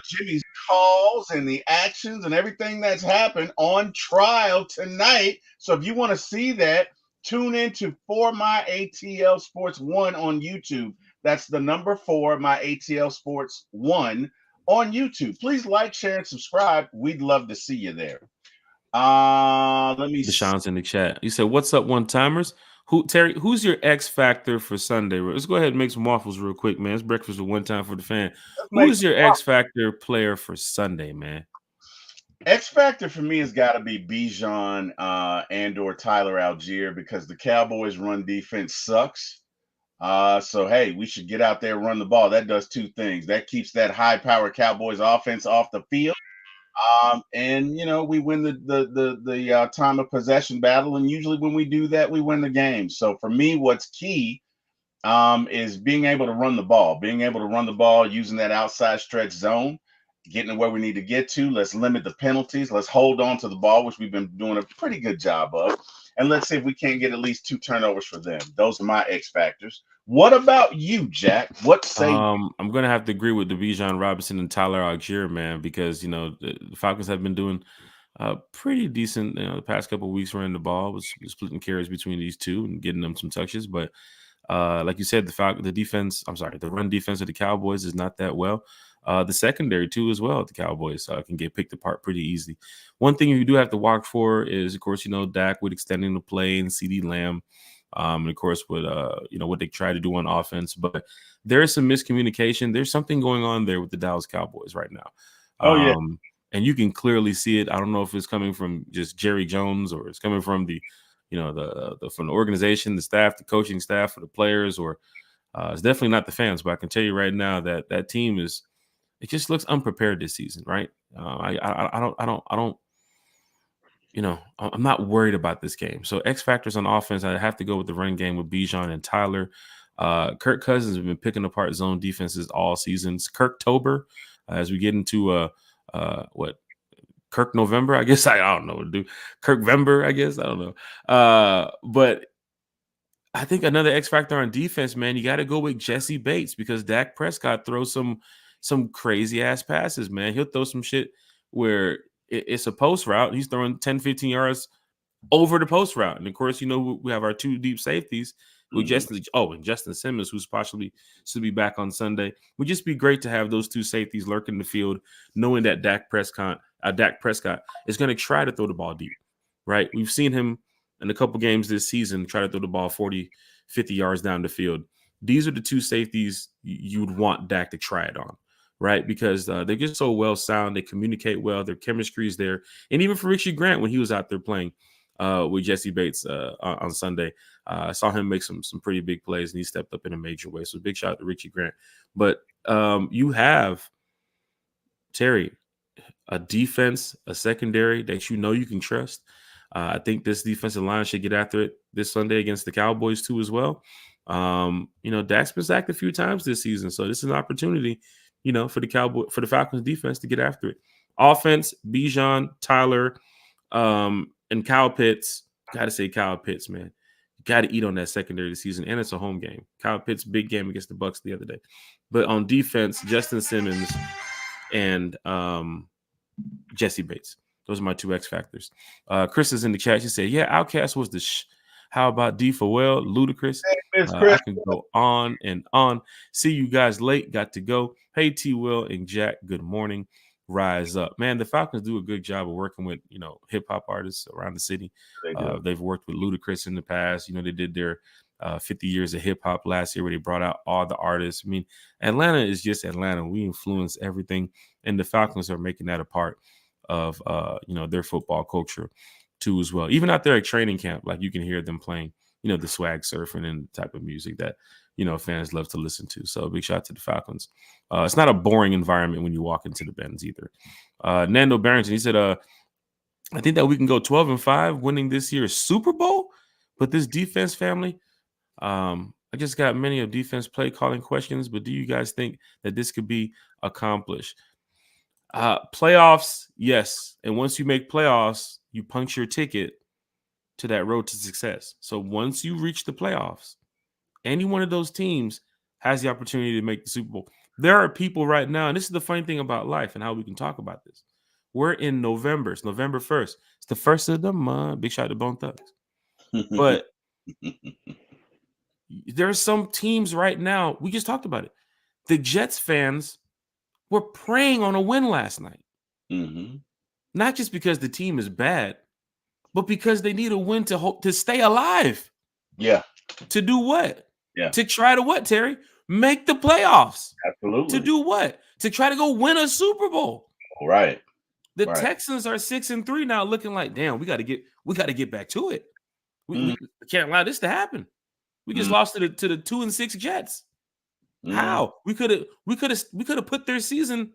[SPEAKER 2] Jimmy's calls and the actions and everything that's happened on trial tonight. So if you want to see that, tune in to For My ATL Sports 1 on YouTube. That's the number 4, My ATL Sports 1 on YouTube. Please like, share, and subscribe. We'd love to see you there. Let me.
[SPEAKER 1] Deshaun's in the chat. You said, "What's up, one timers?" Terry? Who's your X factor for Sunday? Let's go ahead and make some waffles real quick, man. It's breakfast with One Time for the Fan. Who's your X factor player for Sunday, man?
[SPEAKER 2] X factor for me has got to be Bijan and/or Tyler Algier because the Cowboys' run defense sucks. So hey, we should get out there and run the ball. That does two things. That keeps that high-powered Cowboys offense off the field. And we win the time of possession battle, and usually when we do that, we win the game. So for me, what's key is being able to run the ball using that outside stretch zone, getting to where we need to get to. Let's limit the penalties. Let's hold on to the ball, which we've been doing a pretty good job of. And let's see if we can't get at least 2 turnovers for them. Those are my X factors. What about you, Jack? What say you?
[SPEAKER 1] I'm gonna have to agree with Bijan Robinson and Tyler Algier, man, because the Falcons have been doing pretty decent. The past couple of weeks running the ball, was splitting carries between these two and getting them some touches. But like you said, the run defense of the Cowboys is not that well. The secondary too, as well. The Cowboys can get picked apart pretty easy. One thing you do have to watch for is, of course, Dak with extending the play and CD Lamb. And of course, with what they try to do on offense, but there is some miscommunication. There's something going on there with the Dallas Cowboys right now.
[SPEAKER 2] Oh yeah,
[SPEAKER 1] and you can clearly see it. I don't know if it's coming from just Jerry Jones or it's coming from the from the organization, the staff, the coaching staff, or the players, or it's definitely not the fans. But I can tell you right now that team it just looks unprepared this season, right? I'm not worried about this game. So X factors on offense, I have to go with the run game with Bijan and Tyler. Kirk Cousins have been picking apart zone defenses all seasons. Kirktober, as we get into Kirk November, I guess. I don't know what to do. Kirkvember, I guess. I don't know. But I think another X factor on defense, man, you got to go with Jesse Bates, because Dak Prescott throws some crazy ass passes, man. He'll throw some shit where it's a post route. He's throwing 10, 15 yards over the post route. And of course, we have our 2 deep safeties with and Justin Simmons, who's possibly should be back on Sunday. It would just be great to have those 2 safeties lurking the field, knowing that Dak Prescott is going to try to throw the ball deep, right? We've seen him in a couple games this season try to throw the ball 40, 50 yards down the field. These are the 2 safeties you would want Dak to try it on, right? Because they're just so well sound. They communicate well. Their chemistry is there. And even for Richie Grant, when he was out there playing with Jesse Bates on Sunday, I saw him make some pretty big plays, and he stepped up in a major way. So big shout out to Richie Grant. But you have, Terry, a defense, a secondary that you can trust. I think this defensive line should get after it this Sunday against the Cowboys too as well. Dak's been sacked a few times this season, so this is an opportunity, for the Falcons defense to get after it. Offense, Bijan, Tyler, and Kyle Pitts. Got to say Kyle Pitts, man. Got to eat on that secondary this season, and it's a home game. Kyle Pitts, big game against the Bucs the other day. But on defense, Justin Simmons and Jesse Bates. Those are my 2 X factors. Chris is in the chat. She said, yeah, Outcast was the How about D for well? Ludicrous. I can go on and on. See you guys late. Got to go. Hey, T. Will and Jack. Good morning. Rise up. Man, the Falcons do a good job of working with, hip-hop artists around the city. They've worked with Ludacris in the past. They did their 50 years of hip-hop last year where they brought out all the artists. I mean, Atlanta is just Atlanta. We influence everything, and the Falcons are making that a part of, their football culture too as well. Even out there at training camp, like you can hear them playing, the swag surfing and the type of music that, fans love to listen to. So big shout out to the Falcons. It's not a boring environment when you walk into the Benz either. Nando Barrington, he said, I think that we can go 12-5 winning this year's Super Bowl, but this defense family, I just got many of defense play calling questions, but do you guys think that this could be accomplished? Playoffs, yes. And once you make playoffs, you punch your ticket to that road to success. So once you reach the playoffs, any one of those teams has the opportunity to make the Super Bowl. There are people right now, and this is the funny thing about life and how we can talk about this. We're in November. It's November 1st. It's the first of the month. Big shout out to Bone Thugs. But there are some teams right now, we just talked about it. The Jets fans were preying on a win last night.
[SPEAKER 2] Mm-hmm.
[SPEAKER 1] Not just because the team is bad, but because they need a win to stay alive.
[SPEAKER 2] Yeah.
[SPEAKER 1] To do what?
[SPEAKER 2] Yeah.
[SPEAKER 1] To try to what, Terry? Make the playoffs.
[SPEAKER 2] Absolutely.
[SPEAKER 1] To do what? To try to go win a Super Bowl.
[SPEAKER 2] Right.
[SPEAKER 1] The Texans are 6-3 now, looking like, damn, we got to get back to it. We can't allow this to happen. We just lost to the 2-6 Jets. How? We could have put their season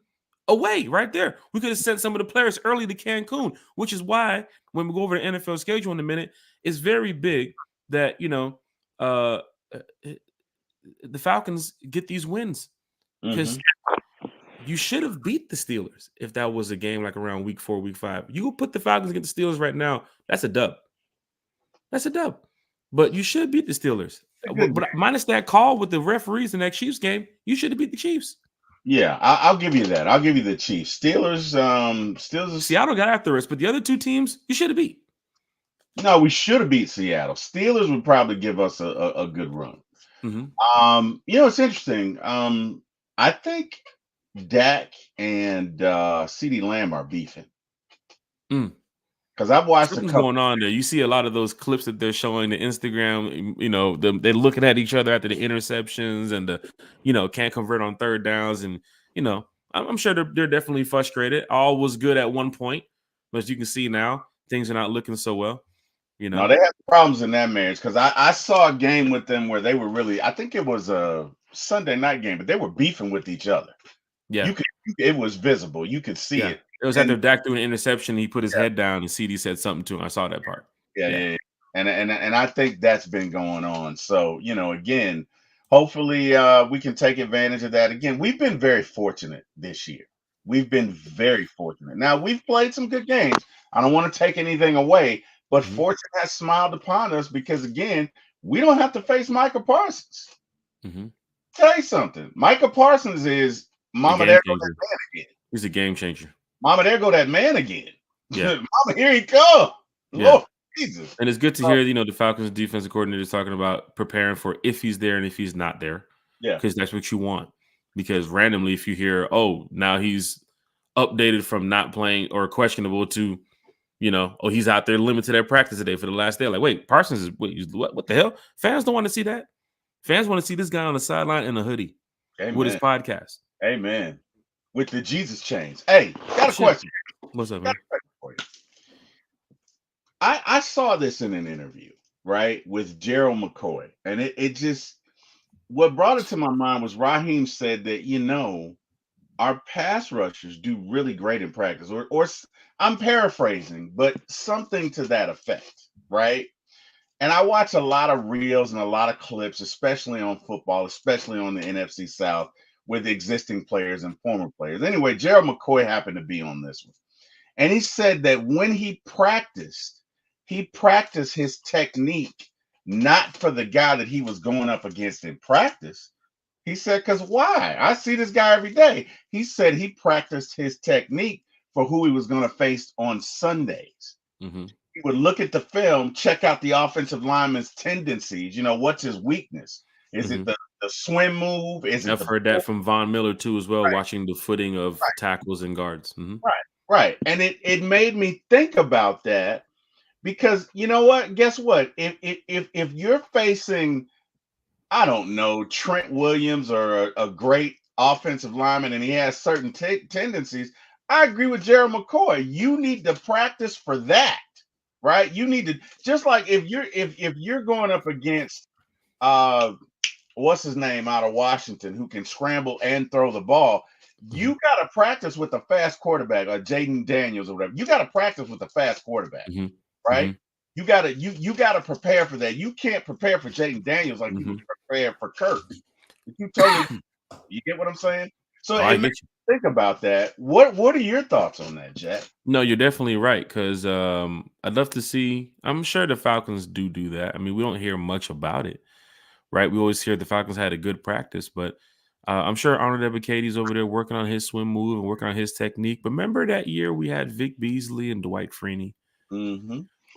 [SPEAKER 1] away right there. We could have sent some of the players early to Cancun, which is why when we go over the NFL schedule in a minute, it's very big that the Falcons get these wins because you should have beat the Steelers if that was a game like around week 4, week 5. You put the Falcons against the Steelers right now, that's a dub. That's a dub. But you should beat the Steelers. But minus that call with the referees in that Chiefs game, you should have beat the Chiefs.
[SPEAKER 2] Yeah, I'll give you that. I'll give you the Chiefs. Steelers.
[SPEAKER 1] Seattle got after us, but the other two teams, you should have beat.
[SPEAKER 2] No, we should have beat Seattle. Steelers would probably give us a good run.
[SPEAKER 1] Mm-hmm.
[SPEAKER 2] It's interesting. I think Dak and CeeDee Lamb are beefing. Because I've watched
[SPEAKER 1] something's going on there. You see a lot of those clips that they're showing the Instagram. They're looking at each other after the interceptions and can't convert on third downs. And I'm sure they're definitely frustrated. All was good at one point, but as you can see now, things are not looking so well.
[SPEAKER 2] No, they had problems in that marriage because I saw a game with them where they were really. I think it was a Sunday night game, but they were beefing with each other.
[SPEAKER 1] Yeah,
[SPEAKER 2] it was visible. You could see it.
[SPEAKER 1] It was after Dak threw an interception. He put his head down, and CD said something to him. I saw that part.
[SPEAKER 2] Yeah. And I think that's been going on. So again, hopefully we can take advantage of that. Again, we've been very fortunate this year. We've been very fortunate. Now we've played some good games. I don't want to take anything away, but fortune has smiled upon us because again, we don't have to face Micah Parsons. Tell you something, Micah Parsons is Mama. There goes that man again.
[SPEAKER 1] He's a game changer.
[SPEAKER 2] Mama, there go that man again.
[SPEAKER 1] Yeah.
[SPEAKER 2] Mama, here he come.
[SPEAKER 1] Yeah.
[SPEAKER 2] Lord Jesus.
[SPEAKER 1] And it's good to hear, the Falcons defensive coordinator is talking about preparing for if he's there and if he's not there.
[SPEAKER 2] Yeah.
[SPEAKER 1] Because that's what you want. Because randomly, if you hear, now he's updated from not playing or questionable to, he's out there limited at practice today for the last day. Like, wait, Parsons is what the hell? Fans don't want to see that. Fans want to see this guy on the sideline in a hoodie with his podcast.
[SPEAKER 2] Amen. With the Jesus chains. Hey, got a question.
[SPEAKER 1] What's up, man?
[SPEAKER 2] I saw this in an interview, right, with Gerald McCoy. And it just, what brought it to my mind was Raheem said that, our pass rushers do really great in practice. Or I'm paraphrasing, but something to that effect, right? And I watch a lot of reels and a lot of clips, especially on football, especially on the NFC South, with existing players and former players. Anyway, Gerald McCoy happened to be on this one. And he said that when he practiced his technique, not for the guy that he was going up against in practice. He said, because why? I see this guy every day. He said he practiced his technique for who he was going to face on Sundays. He would look at the film, check out the offensive lineman's tendencies. What's his weakness? Is it the swim move?
[SPEAKER 1] I've heard that from Von Miller too as well, watching the footing of tackles and guards.
[SPEAKER 2] Right. And it made me think about that because you know what? Guess what? If you're facing, I don't know, Trent Williams or a great offensive lineman and he has certain tendencies, I agree with Gerald McCoy. You need to practice for that, right? You need to, just like if you're going up against what's his name out of Washington, who can scramble and throw the ball. You got to practice with a fast quarterback, or Jaden Daniels or whatever. You got to practice with a fast quarterback, right? You got to prepare for that. You can't prepare for Jaden Daniels like you prepare for Kirk. You get what I'm saying? So think about that. What are your thoughts on that, Jack?
[SPEAKER 1] No, you're definitely right because I'd love to see. I'm sure the Falcons do that. I mean, we don't hear much about it. Right, we always hear the Falcons had a good practice, but I'm sure Arnold Ebiketie over there working on his swim move and working on his technique. But remember that year we had Vic Beasley and Dwight Freeney,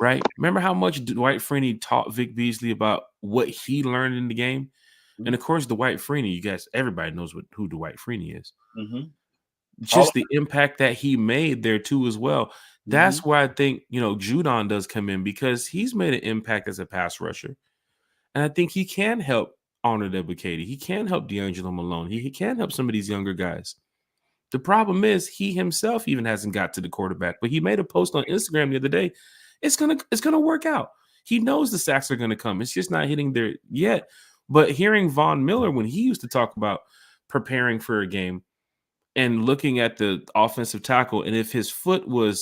[SPEAKER 1] right? Remember how much Dwight Freeney taught Vic Beasley about what he learned in the game? And of course, Dwight Freeney, everybody knows who Dwight Freeney is. Just the impact that he made there too as well. That's why I think Judon does come in because he's made an impact as a pass rusher. And I think he can help Arnold Ebiketie. He can help D'Angelo Malone. He can help some of these younger guys. The problem is he himself even hasn't got to the quarterback. But he made a post on Instagram the other day. It's gonna work out. He knows the sacks are gonna come. It's just not hitting there yet. But hearing Von Miller when he used to talk about preparing for a game and looking at the offensive tackle, and if the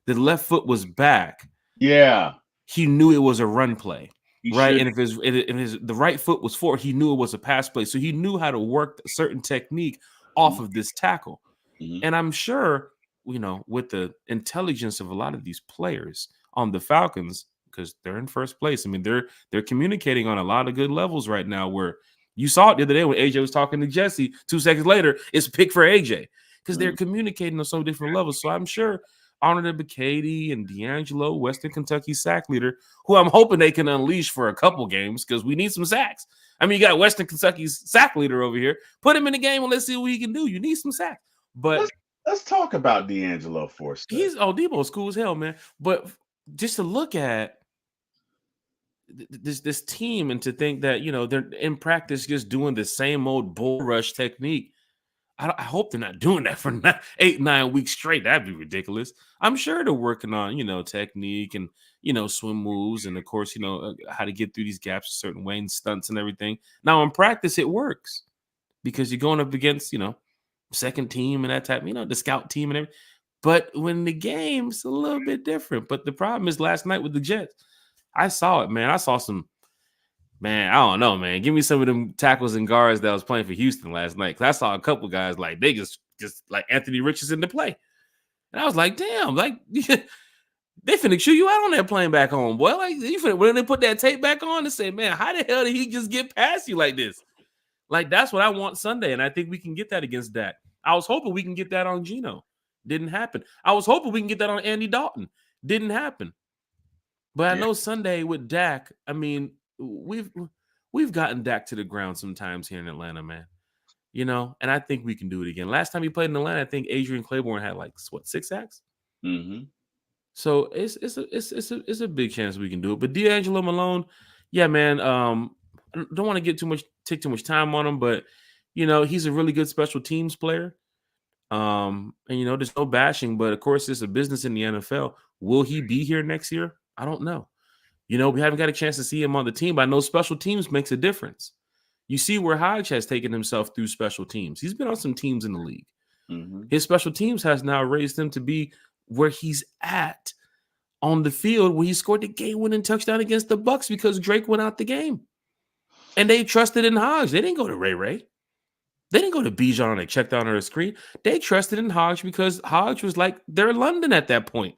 [SPEAKER 1] left foot was back, he knew it was a run play. Right, and if the right foot was forward, he knew it was a pass play, so he knew how to work a certain technique off of this tackle. And I'm sure, with the intelligence of a lot of these players on the Falcons, because they're in first place. I mean, they're communicating on a lot of good levels right now. Where you saw it the other day when AJ was talking to Jesse. 2 seconds later, it's a pick for AJ because they're communicating on so different levels. So I'm sure Arnold Bacady and D'Angelo, Western Kentucky sack leader, who I'm hoping they can unleash for a couple games because we need some sacks. I mean, you got Western Kentucky's sack leader over here. Put him in the game and let's see what he can do. You need some sacks. But
[SPEAKER 2] let's talk about D'Angelo for a second.
[SPEAKER 1] Debo's cool as hell, man. But just to look at this team and to think that, they're in practice just doing the same old bull rush technique. I hope they're not doing that for 8-9 weeks straight. That'd be ridiculous. I'm sure they're working on, technique and, swim moves. And of course, how to get through these gaps a certain way and stunts and everything. Now in practice, it works because you're going up against, second team and that type, the scout team and everything. But when the game's a little bit different. But the problem is last night with the Jets, I saw it, man. I saw some, man, I don't know, man. Give me some of them tackles and guards that was playing for Houston last night. Because I saw a couple guys, like, they just like Anthony Richardson to play. And I was like, damn, like, they finna chew you out on that plane back home, boy. Like, when they put that tape back on and say, man, how the hell did he just get past you like this? Like, that's what I want Sunday. And I think we can get that against Dak. I was hoping we can get that on Geno. Didn't happen. I was hoping we can get that on Andy Dalton. Didn't happen. But I know Sunday with Dak, I mean, we've gotten Dak to the ground sometimes here in Atlanta, man. And I think we can do it again. Last time he played in Atlanta, I think Adrian Claiborne had 6 sacks. So it's a big chance we can do it. But D'Angelo Malone, yeah, man. I don't want to take too much time on him, but he's a really good special teams player. And there's no bashing, but of course it's a business in the NFL. Will he be here next year? I don't know. We haven't got a chance to see him on the team, but I know special teams makes a difference. You see where Hodge has taken himself through special teams. He's been on some teams in the league. His special teams has now raised him to be where he's at on the field, where he scored the game-winning touchdown against the Bucs because Drake went out the game. And they trusted in Hodge. They didn't go to Ray. They didn't go to Bijan and they checked out on her screen. They trusted in Hodge because Hodge was like their London at that point.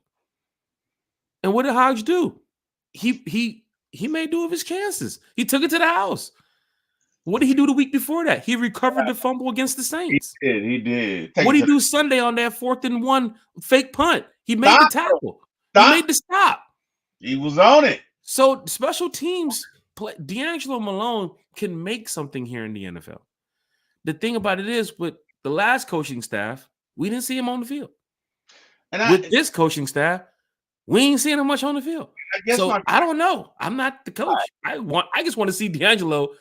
[SPEAKER 1] And what did Hodge do? He made do of his chances. He took it to the house. What did he do the week before that? He recovered the fumble against the Saints.
[SPEAKER 2] He did.
[SPEAKER 1] What did he do Sunday on that 4th and 1 fake punt? He made the tackle. He made the stop.
[SPEAKER 2] He was on it.
[SPEAKER 1] So special teams, D'Angelo Malone can make something here in the NFL. The thing about it is, with the last coaching staff, we didn't see him on the field. And with this coaching staff, we ain't seeing him much on the field. I don't know. I'm not the coach. I just want to see D'Angelo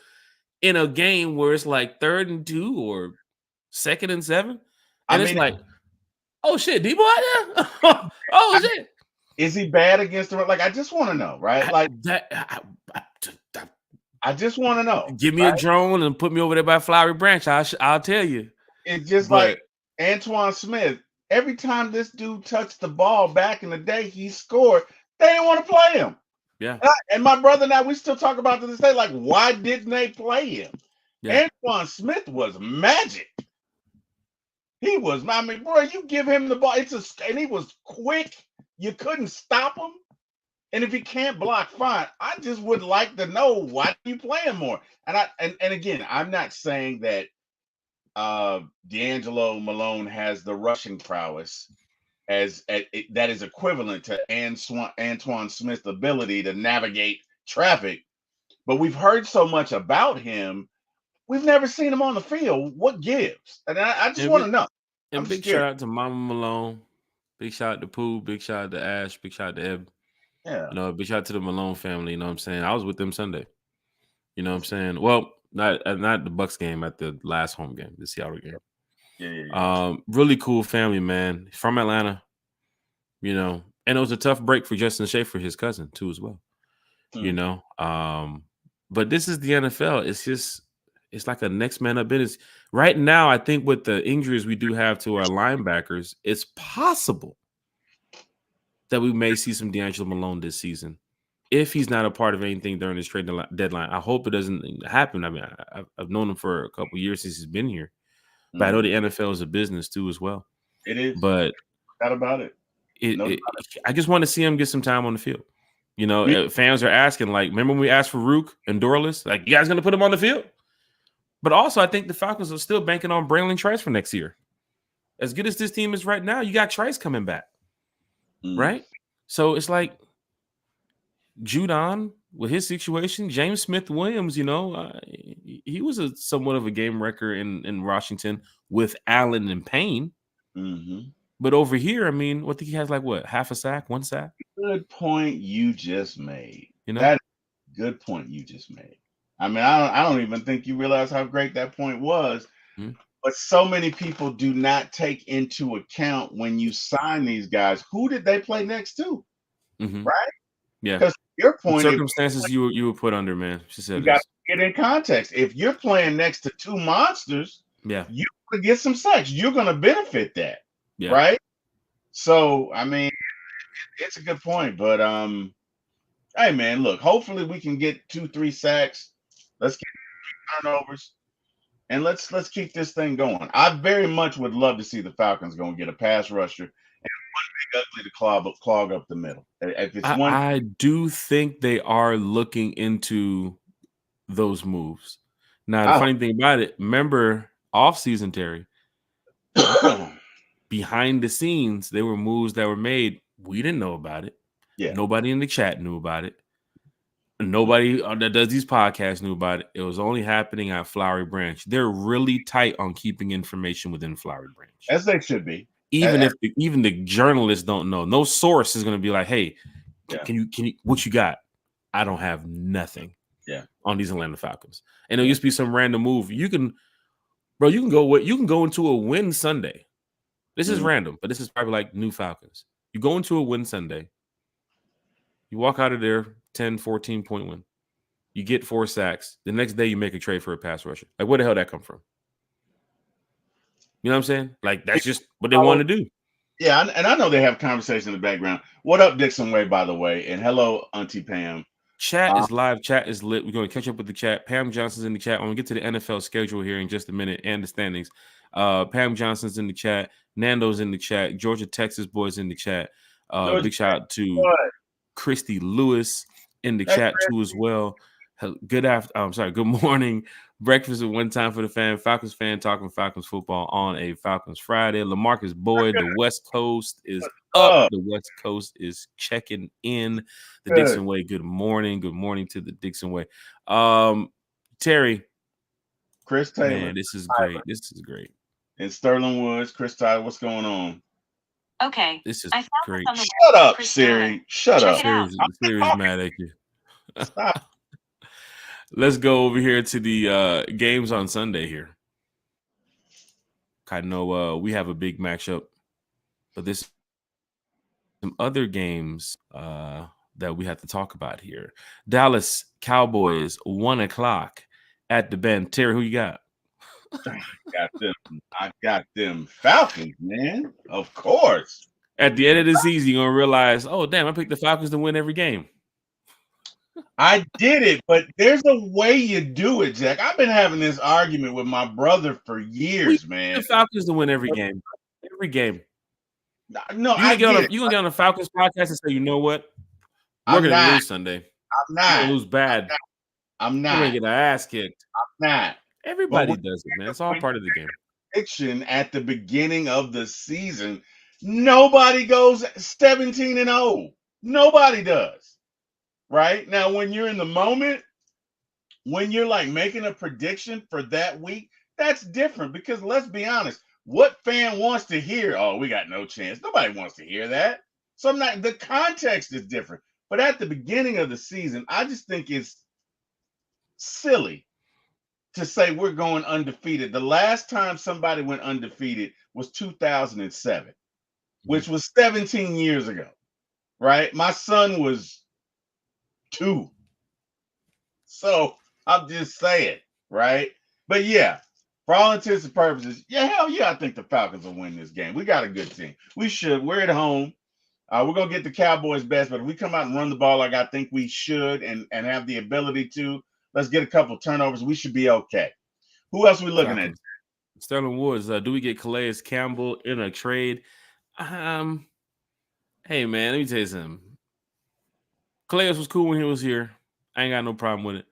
[SPEAKER 1] in a game where it's like 3rd and 2 or 2nd and 7. And it's like, oh shit, Debo out there? Oh shit.
[SPEAKER 2] Is he bad against the run? Like, I just want to know, right? I just want to know.
[SPEAKER 1] Give me a drone and put me over there by Flowery Branch. I'll tell you.
[SPEAKER 2] It's just like Antoine Smith. Every time this dude touched the ball back in the day, he scored. They didn't want to play him.
[SPEAKER 1] Yeah.
[SPEAKER 2] And my brother and I, we still talk about this day. Like, why didn't they play him? Yeah. Antoine Smith was magic. He was. I mean, bro, you give him the ball. And he was quick. You couldn't stop him. And if he can't block, fine. I just would like to know why you play him more. And again, I'm not saying that D'Angelo Malone has the rushing prowess that is equivalent to Antoine Smith's ability to navigate traffic. But we've heard so much about him. We've never seen him on the field. What gives? And I just want to know.
[SPEAKER 1] And big shout out to Mama Malone. Big shout out to Pooh. Big shout out to Ash. Big shout out to Eb.
[SPEAKER 2] Yeah.
[SPEAKER 1] Big shout out to the Malone family. You know what I'm saying? I was with them Sunday. You know what I'm saying? Well, not the Bucs game, at the last home game, the Seattle game.
[SPEAKER 2] Yeah.
[SPEAKER 1] Really cool family, man. From Atlanta. And it was a tough break for Justin Schaefer, his cousin, too, as well. But this is the NFL. It's like a next man up business. Right now, I think with the injuries we do have to our linebackers, it's possible that we may see some D'Angelo Malone this season if he's not a part of anything during this trade deadline. I hope it doesn't happen. I mean, I've known him for a couple of years since he's been here, but I know the NFL is a business too as well.
[SPEAKER 2] It is.
[SPEAKER 1] But
[SPEAKER 2] Not about it.
[SPEAKER 1] I just want to see him get some time on the field. You know, fans are asking, like, remember when we asked for Rook and Dorless? Like, you guys going to put him on the field? But also, I think the Falcons are still banking on Braylon Trice for next year. As good as this team is right now, you got Trice coming back, right? So it's like Judon with his situation, James Smith-Williams, you know, he was somewhat of a game wrecker in Washington with Allen and Payne. But over here, I mean, what think he has like what, half a sack, one sack?
[SPEAKER 2] Good point you just made.
[SPEAKER 1] You know,
[SPEAKER 2] that good point you just made. I mean, I don't even think you realize how great that point was. But so many people do not take into account when you sign these guys, who did they play next to? Right?
[SPEAKER 1] Yeah.
[SPEAKER 2] Because your point,
[SPEAKER 1] what circumstances you were put under, man. She said,
[SPEAKER 2] you got to get in context. If you're playing next to two monsters,
[SPEAKER 1] yeah,
[SPEAKER 2] you're gonna get some sacks. You're gonna benefit that, right? So, I mean, it's a good point. But hey, man, look. Hopefully, we can get 2-3 sacks. Let's get turnovers, and let's keep this thing going. I very much would love to see the Falcons go and get a pass rusher and one big ugly to clog up the middle. If it's
[SPEAKER 1] I do think they are looking into those moves. Now, the funny thing about it, remember off-season, Terry, behind the scenes, there were moves that were made. We didn't know about it.
[SPEAKER 2] Yeah.
[SPEAKER 1] Nobody in the chat knew about it. Nobody that does these podcasts knew about it. It was only happening at Flowery Branch. They're really tight on keeping information within Flowery Branch,
[SPEAKER 2] as they should be.
[SPEAKER 1] Even if even the journalists don't know. No source is going to be like, "Hey, can you what you got?" I don't have nothing.
[SPEAKER 2] Yeah.
[SPEAKER 1] On these Atlanta Falcons, and it'll just be some random move. You can go into a win Sunday. This is random, but this is probably like new Falcons. You go into a win Sunday. You walk out of there 10, 14-point win. You get 4 sacks. The next day you make a trade for a pass rusher. Like, where the hell did that come from? You know what I'm saying? Like, that's just what they want to do.
[SPEAKER 2] Yeah, and I know they have conversation in the background. What up, Dixon Way, by the way? And hello, Auntie Pam.
[SPEAKER 1] Chat is live. Chat is lit. We're going to catch up with the chat. Pam Johnson's in the chat. When we get to the NFL schedule here in just a minute and the standings, Pam Johnson's in the chat. Nando's in the chat. Georgia, Texas boys in the chat. Big shout out to Christy Lewis in the chat too as well. Good morning. Breakfast at one time for the fan. Falcons fan talking Falcons football on a Falcons Friday. LaMarcus Boyd, the West Coast is up. The West Coast is checking in. The Dixon Way. Good morning. Good morning to the Dixon Way. Terry.
[SPEAKER 2] Chris Taylor.
[SPEAKER 1] Man, this is great. This is great.
[SPEAKER 2] In Sterling Woods, Chris Tyler, what's going on?
[SPEAKER 3] Okay.
[SPEAKER 1] This is great.
[SPEAKER 2] Shut up, Siri. Shut up.
[SPEAKER 1] Siri's mad at you. Stop. Let's go over here to the games on Sunday here. I know we have a big matchup, but there's some other games that we have to talk about here. Dallas Cowboys, 1:00 at the Benz. Terry, who you got?
[SPEAKER 2] I got them Falcons, man. Of course.
[SPEAKER 1] At the end of the season, you're gonna realize, oh damn, I picked the Falcons to win every game.
[SPEAKER 2] I did it, but there's a way you do it, Jack. I've been having this argument with my brother for years, man.
[SPEAKER 1] The Falcons to win every game. Every game.
[SPEAKER 2] No,
[SPEAKER 1] you're gonna get on the Falcons podcast and say, you know what? We're gonna lose Sunday.
[SPEAKER 2] I'm not.
[SPEAKER 1] We're gonna lose bad.
[SPEAKER 2] I'm not.
[SPEAKER 1] We're gonna get our ass kicked.
[SPEAKER 2] I'm not.
[SPEAKER 1] Everybody does it, man. It's all part of the game.
[SPEAKER 2] Prediction at the beginning of the season, nobody goes 17-0. Nobody does. Right? Now, when you're in the moment, when you're like making a prediction for that week, that's different because let's be honest, what fan wants to hear, oh, we got no chance? Nobody wants to hear that. So the context is different. But at the beginning of the season, I just think it's silly to say we're going undefeated. The last time somebody went undefeated was 2007, which was 17 years ago, right? My son was 2. So I'm just saying, right? But yeah, for all intents and purposes, hell yeah, I think the Falcons will win this game. We got a good team. We should. We're at home. We're going to get the Cowboys best, but if we come out and run the ball like I think we should and have the ability to, let's get a couple turnovers. We should be okay. Who else are we looking at?
[SPEAKER 1] Sterling Woods, do we get Calais Campbell in a trade? Hey man, let me tell you something. Calais was cool when he was here. I ain't got no problem with it.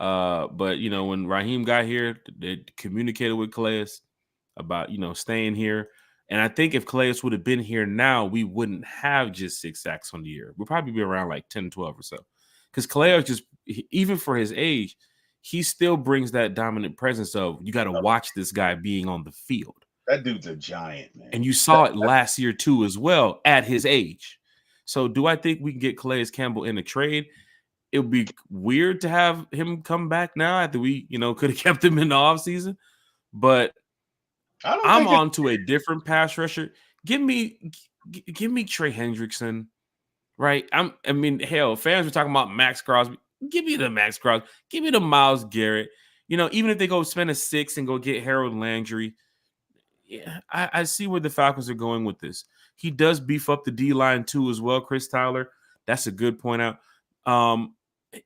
[SPEAKER 1] But you know, when Raheem got here, they communicated with Calais about staying here. And I think if Calais would have been here now, we wouldn't have just 6 sacks on the year. We'd probably be around like 10, 12 or so. Because Calais even for his age, he still brings that dominant presence of you got to watch this guy being on the field.
[SPEAKER 2] That dude's a giant, man.
[SPEAKER 1] And you saw it last year too as well at his age. So do I think we can get Calais Campbell in a trade? It would be weird to have him come back now after we, could have kept him in the offseason. But I'm on to a different pass rusher. Give me Trey Hendrickson, right? Hell, fans were talking about Max Crosby. Give me the Max Crosby. Give me the Myles Garrett. Even if they go spend a 6 and go get Harold Landry, yeah, I see where the Falcons are going with this. He does beef up the D-line too as well, Chris Tyler. That's a good point out.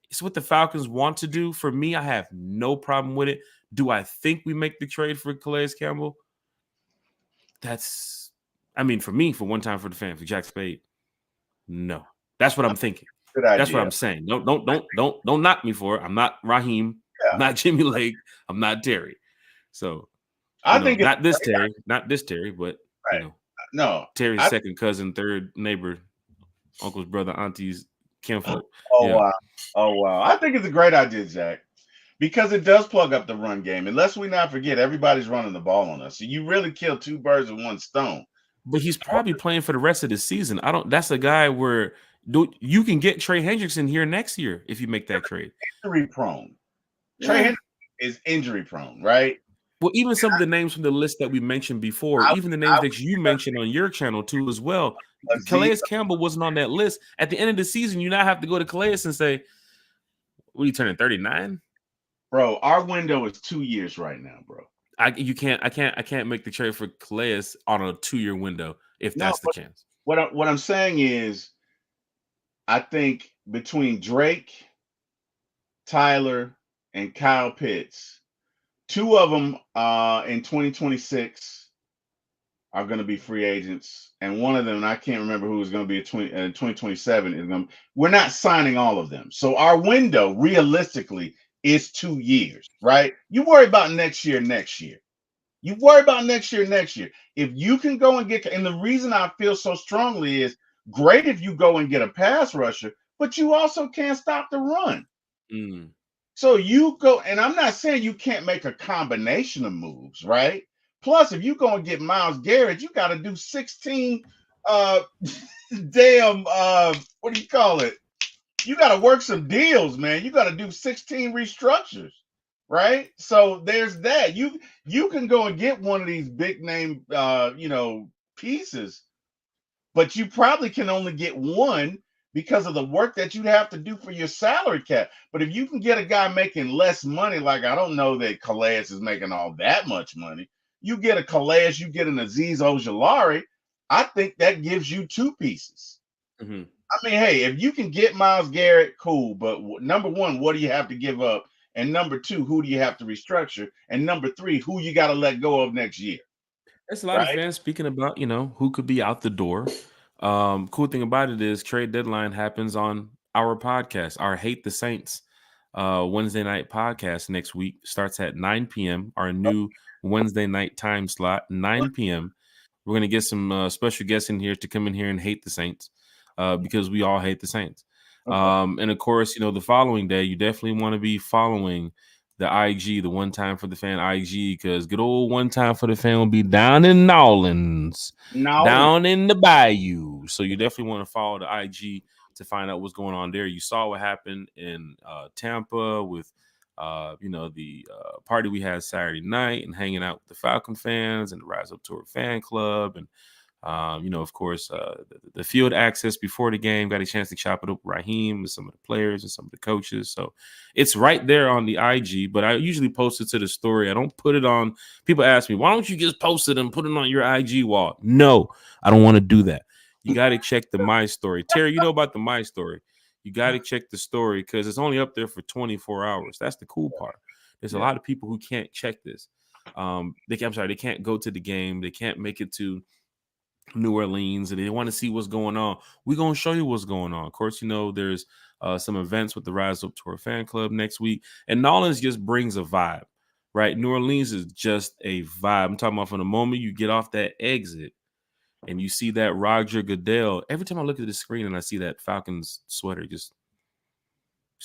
[SPEAKER 1] It's what the Falcons want to do. For me, I have no problem with it. Do I think we make the trade for Calais Campbell? For me, for one time for the fan, for Jack Spade, no. That's what I'm thinking.
[SPEAKER 2] Good idea.
[SPEAKER 1] That's what I'm saying. Don't knock me for it. I'm not Raheem. Yeah. I'm not Jimmy Lake. I'm not Terry. So I think not this Terry, but
[SPEAKER 2] no,
[SPEAKER 1] Terry's second cousin, third neighbor, uncle's brother, auntie's kinfolk.
[SPEAKER 2] Wow. I think it's a great idea, Jack, because it does plug up the run game. And lest we not forget, everybody's running the ball on us. So you really kill 2 birds with 1 stone.
[SPEAKER 1] But he's probably playing for the rest of the season. That's a guy where you can get Trey Hendrickson here next year if you make that trade.
[SPEAKER 2] Injury prone. Trey Hendrickson is injury prone, right?
[SPEAKER 1] Well, even some of the names from the list that we mentioned before, even the names that you mentioned on your channel too as well. Calais Campbell wasn't on that list. At the end of the season, you now have to go to Calais and say, what are you turning 39?
[SPEAKER 2] Bro, our window is 2 years right now, bro.
[SPEAKER 1] I can't make the trade for Calais on a 2-year window if that's the chance.
[SPEAKER 2] What I'm saying is, I think between Drake, Tyler, and Kyle Pitts, 2 of them in 2026 are going to be free agents, and one of them, I can't remember who is going to be 2027 is going. We're not signing all of them, so our window realistically is 2 years, right? You worry about next year. You worry about next year. If you can go and get, and the reason I feel so strongly is, great if you go and get a pass rusher, but you also can't stop the run. So you go, and I'm not saying you can't make a combination of moves, right? Plus, if you go and get Myles Garrett, you got to do 16 what do you call it? You got to work some deals, man. You got to do 16 restructures, right? So there's that. You can go and get one of these big name pieces, but you probably can only get one because of the work that you'd have to do for your salary cap. But if you can get a guy making less money, like I don't know that Calais is making all that much money. You get a Calais, you get an Azeez Ojulari, I think that gives you 2 pieces.
[SPEAKER 1] Mm-hmm.
[SPEAKER 2] I mean, hey, if you can get Myles Garrett, cool. But number 1, what do you have to give up? And number 2, who do you have to restructure? And number 3, who you got to let go of next year?
[SPEAKER 1] There's a lot of fans speaking about, who could be out the door. Cool thing about it is trade deadline happens on our podcast, our Hate the Saints Wednesday night podcast next week. Starts at 9 p.m. Our new Wednesday night time slot, 9 p.m. We're going to get some special guests in here to come in here and hate the Saints because we all hate the Saints. And of course, the following day, you definitely want to be following the IG, the One Time for the Fan IG, because good old One Time for the Fan will be down in Nolans, down in the Bayou. So you definitely want to follow the IG to find out what's going on there. You saw what happened in Tampa with, the party we had Saturday night and hanging out with the Falcon fans and the RISEUP Tour fan club. And, of course, the field access before the game, got a chance to chop it up with Raheem and some of the players and some of the coaches. So it's right there on the IG, but I usually post it to the story. I don't put it on. People ask me, why don't you just post it and put it on your IG wall? No, I don't want to do that. You got to check the My Story. Terry, you know about the My Story. You got to check the story because it's only up there for 24 hours. That's the cool part. There's a lot of people who can't check this. They can't go to the game. They can't make it to New Orleans, and they want to see what's going on. We're going to show you what's going on. Of course, there's some events with the RISEUP Tour fan club next week, and New Orleans just brings a vibe, right? New Orleans is just a vibe. I'm talking about from the moment you get off that exit and you see that Roger Goodell. Every time I look at the screen and I see that Falcons sweater, just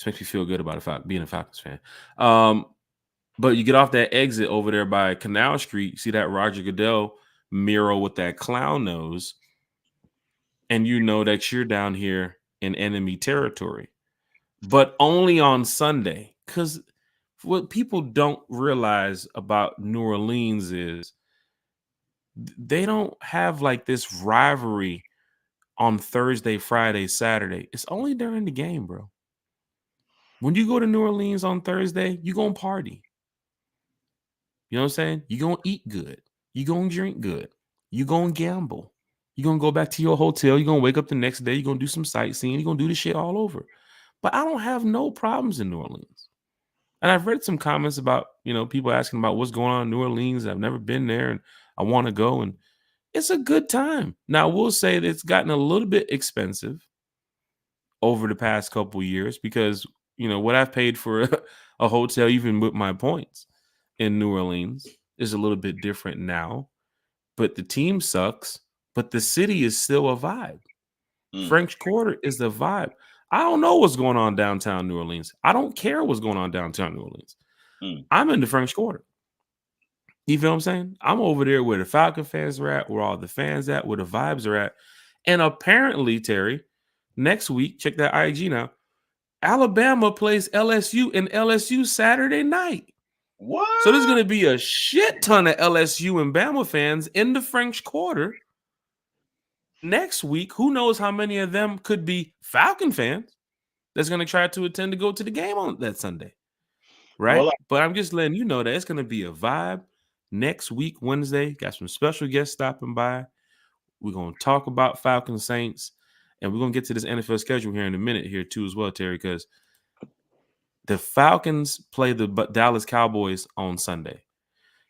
[SPEAKER 1] makes me feel good about being a Falcons fan. But you get off that exit over there by Canal Street, you see that Roger Goodell mural with that clown nose, and you know that you're down here in enemy territory. But only on Sunday, because what people don't realize about New Orleans is they don't have like this rivalry on Thursday, Friday, Saturday. It's only during the game, bro. When you go to New Orleans on Thursday, you're going to party. You know what I'm saying? You're going to eat good. You're going to drink good. You're going to gamble. You're going to go back to your hotel. You're going to wake up the next day. You're going to do some sightseeing. You're going to do this shit all over. But I don't have no problems in New Orleans. And I've read some comments about, people asking about what's going on in New Orleans. I've never been there and I want to go. And it's a good time. Now, we'll say that it's gotten a little bit expensive over the past couple of years because, what I've paid for a hotel, even with my points in New Orleans, is a little bit different now. But the team sucks, but the city is still a vibe. French Quarter is the vibe. I don't know what's going on downtown New Orleans. I don't care what's going on downtown New Orleans. I'm in the French Quarter. You feel what I'm saying? I'm over there where the Falcon fans are at, where all the fans at, where the vibes are at. And apparently, Terry, next week, check that IG now, Alabama plays LSU and LSU Saturday night.
[SPEAKER 2] What?
[SPEAKER 1] So there's going to be a shit ton of LSU and Bama fans in the French Quarter next week. Who knows how many of them could be Falcon fans that's going to try to attend to go to the game on that Sunday, right? Well, but I'm just letting you know that it's going to be a vibe next week, Wednesday. Got some special guests stopping by. We're going to talk about Falcons Saints, and we're going to get to this NFL schedule here in a minute here too as well, Terry, because the Falcons play the Dallas Cowboys on Sunday.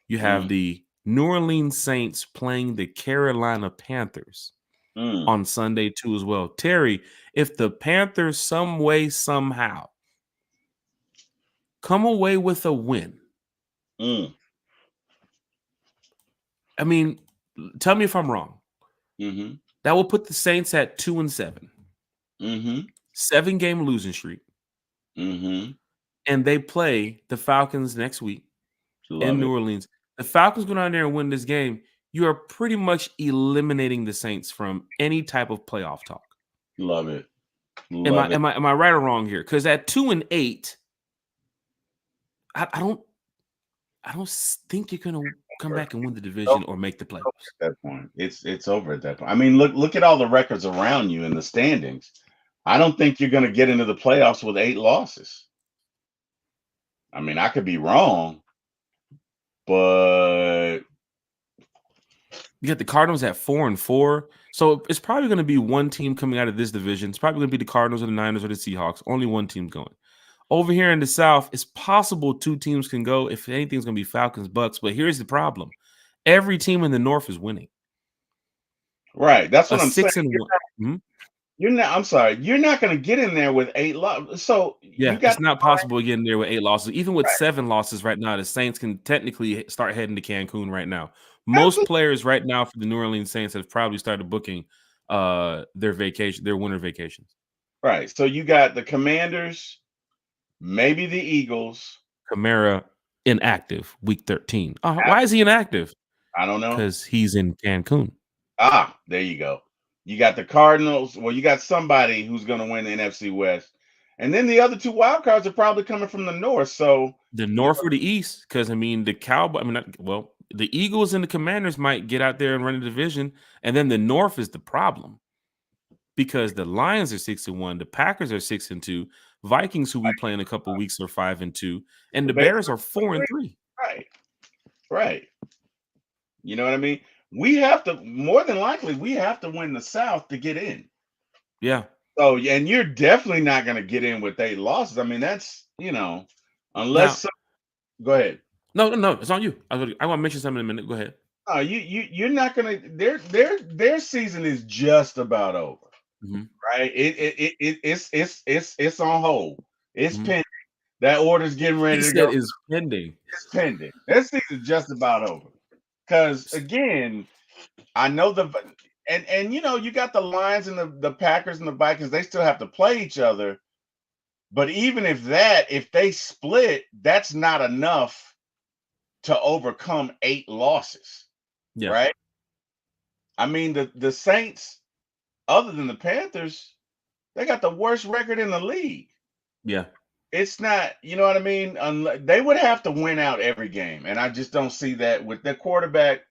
[SPEAKER 1] You have the New Orleans Saints playing the Carolina Panthers on Sunday too as well. Terry, if the Panthers some way, somehow come away with a win, I mean, tell me if I'm wrong. That will put the Saints at 2-7. 7-game losing streak. And they play the Falcons next week in New Orleans. The Falcons go down there and win this game. You are pretty much eliminating the Saints from any type of playoff talk.
[SPEAKER 2] Love it.
[SPEAKER 1] Am I right or wrong here? Because at 2-8, I don't think you're gonna come back and win the division or make the playoffs.
[SPEAKER 2] At that point, it's over at that point. I mean, look at all the records around you in the standings. I don't think you're gonna get into the playoffs with 8 losses. I mean, I could be wrong, but
[SPEAKER 1] you got the Cardinals at 4-4. So it's probably going to be one team coming out of this division. It's probably going to be the Cardinals or the Niners or the Seahawks. Only one team going. Over here in the South, it's possible 2 teams can go. If anything's going to be Falcons, Bucks. But here's the problem. Every team in the North is winning.
[SPEAKER 2] Right. That's what I'm saying.
[SPEAKER 1] 6-1.
[SPEAKER 2] I'm sorry. You're not going to get in there with 8 losses. So
[SPEAKER 1] it's not possible getting there with 8 losses. Even with 7 losses right now, the Saints can technically start heading to Cancun right now. Most players right now for the New Orleans Saints have probably started booking their winter vacations.
[SPEAKER 2] Right. So you got the Commanders, maybe the Eagles.
[SPEAKER 1] Kamara inactive week 13. Why is he inactive?
[SPEAKER 2] I don't know.
[SPEAKER 1] Because he's in Cancun.
[SPEAKER 2] There you go. You got the Cardinals. Well, you got somebody who's going to win the NFC West. And then the other 2 wild cards are probably coming from the North. So
[SPEAKER 1] the North or the East? Because, I mean, the Eagles and the Commanders might get out there and run the division. And then the North is the problem. Because the Lions are 6-1. The Packers are 6-2. Vikings, who we play in a couple of weeks, are 5-2. And the Bears are 4-3.
[SPEAKER 2] Right. You know what I mean? We have to, more than likely, win the South to get in.
[SPEAKER 1] Yeah.
[SPEAKER 2] So, and you're definitely not going to get in with 8 losses. I mean, that's, unless. Go ahead.
[SPEAKER 1] No, it's on you. I want to mention something in a minute. Go ahead.
[SPEAKER 2] You're not gonna. Their season is just about over,
[SPEAKER 1] Mm-hmm.
[SPEAKER 2] right? It's on hold. It's
[SPEAKER 1] Mm-hmm.
[SPEAKER 2] pending. That order's getting ready
[SPEAKER 1] He
[SPEAKER 2] to go.
[SPEAKER 1] said is pending.
[SPEAKER 2] It's pending. That season's just about over. Because again, I know and you got the Lions and the Packers and the Vikings. They still have to play each other. But even if they split, that's not enough to overcome 8 losses,
[SPEAKER 1] Yeah.
[SPEAKER 2] right? I mean, the Saints, other than the Panthers, they got the worst record in the league.
[SPEAKER 1] Yeah.
[SPEAKER 2] It's not, you know what I mean? They would have to win out every game, and I just don't see that with the quarterback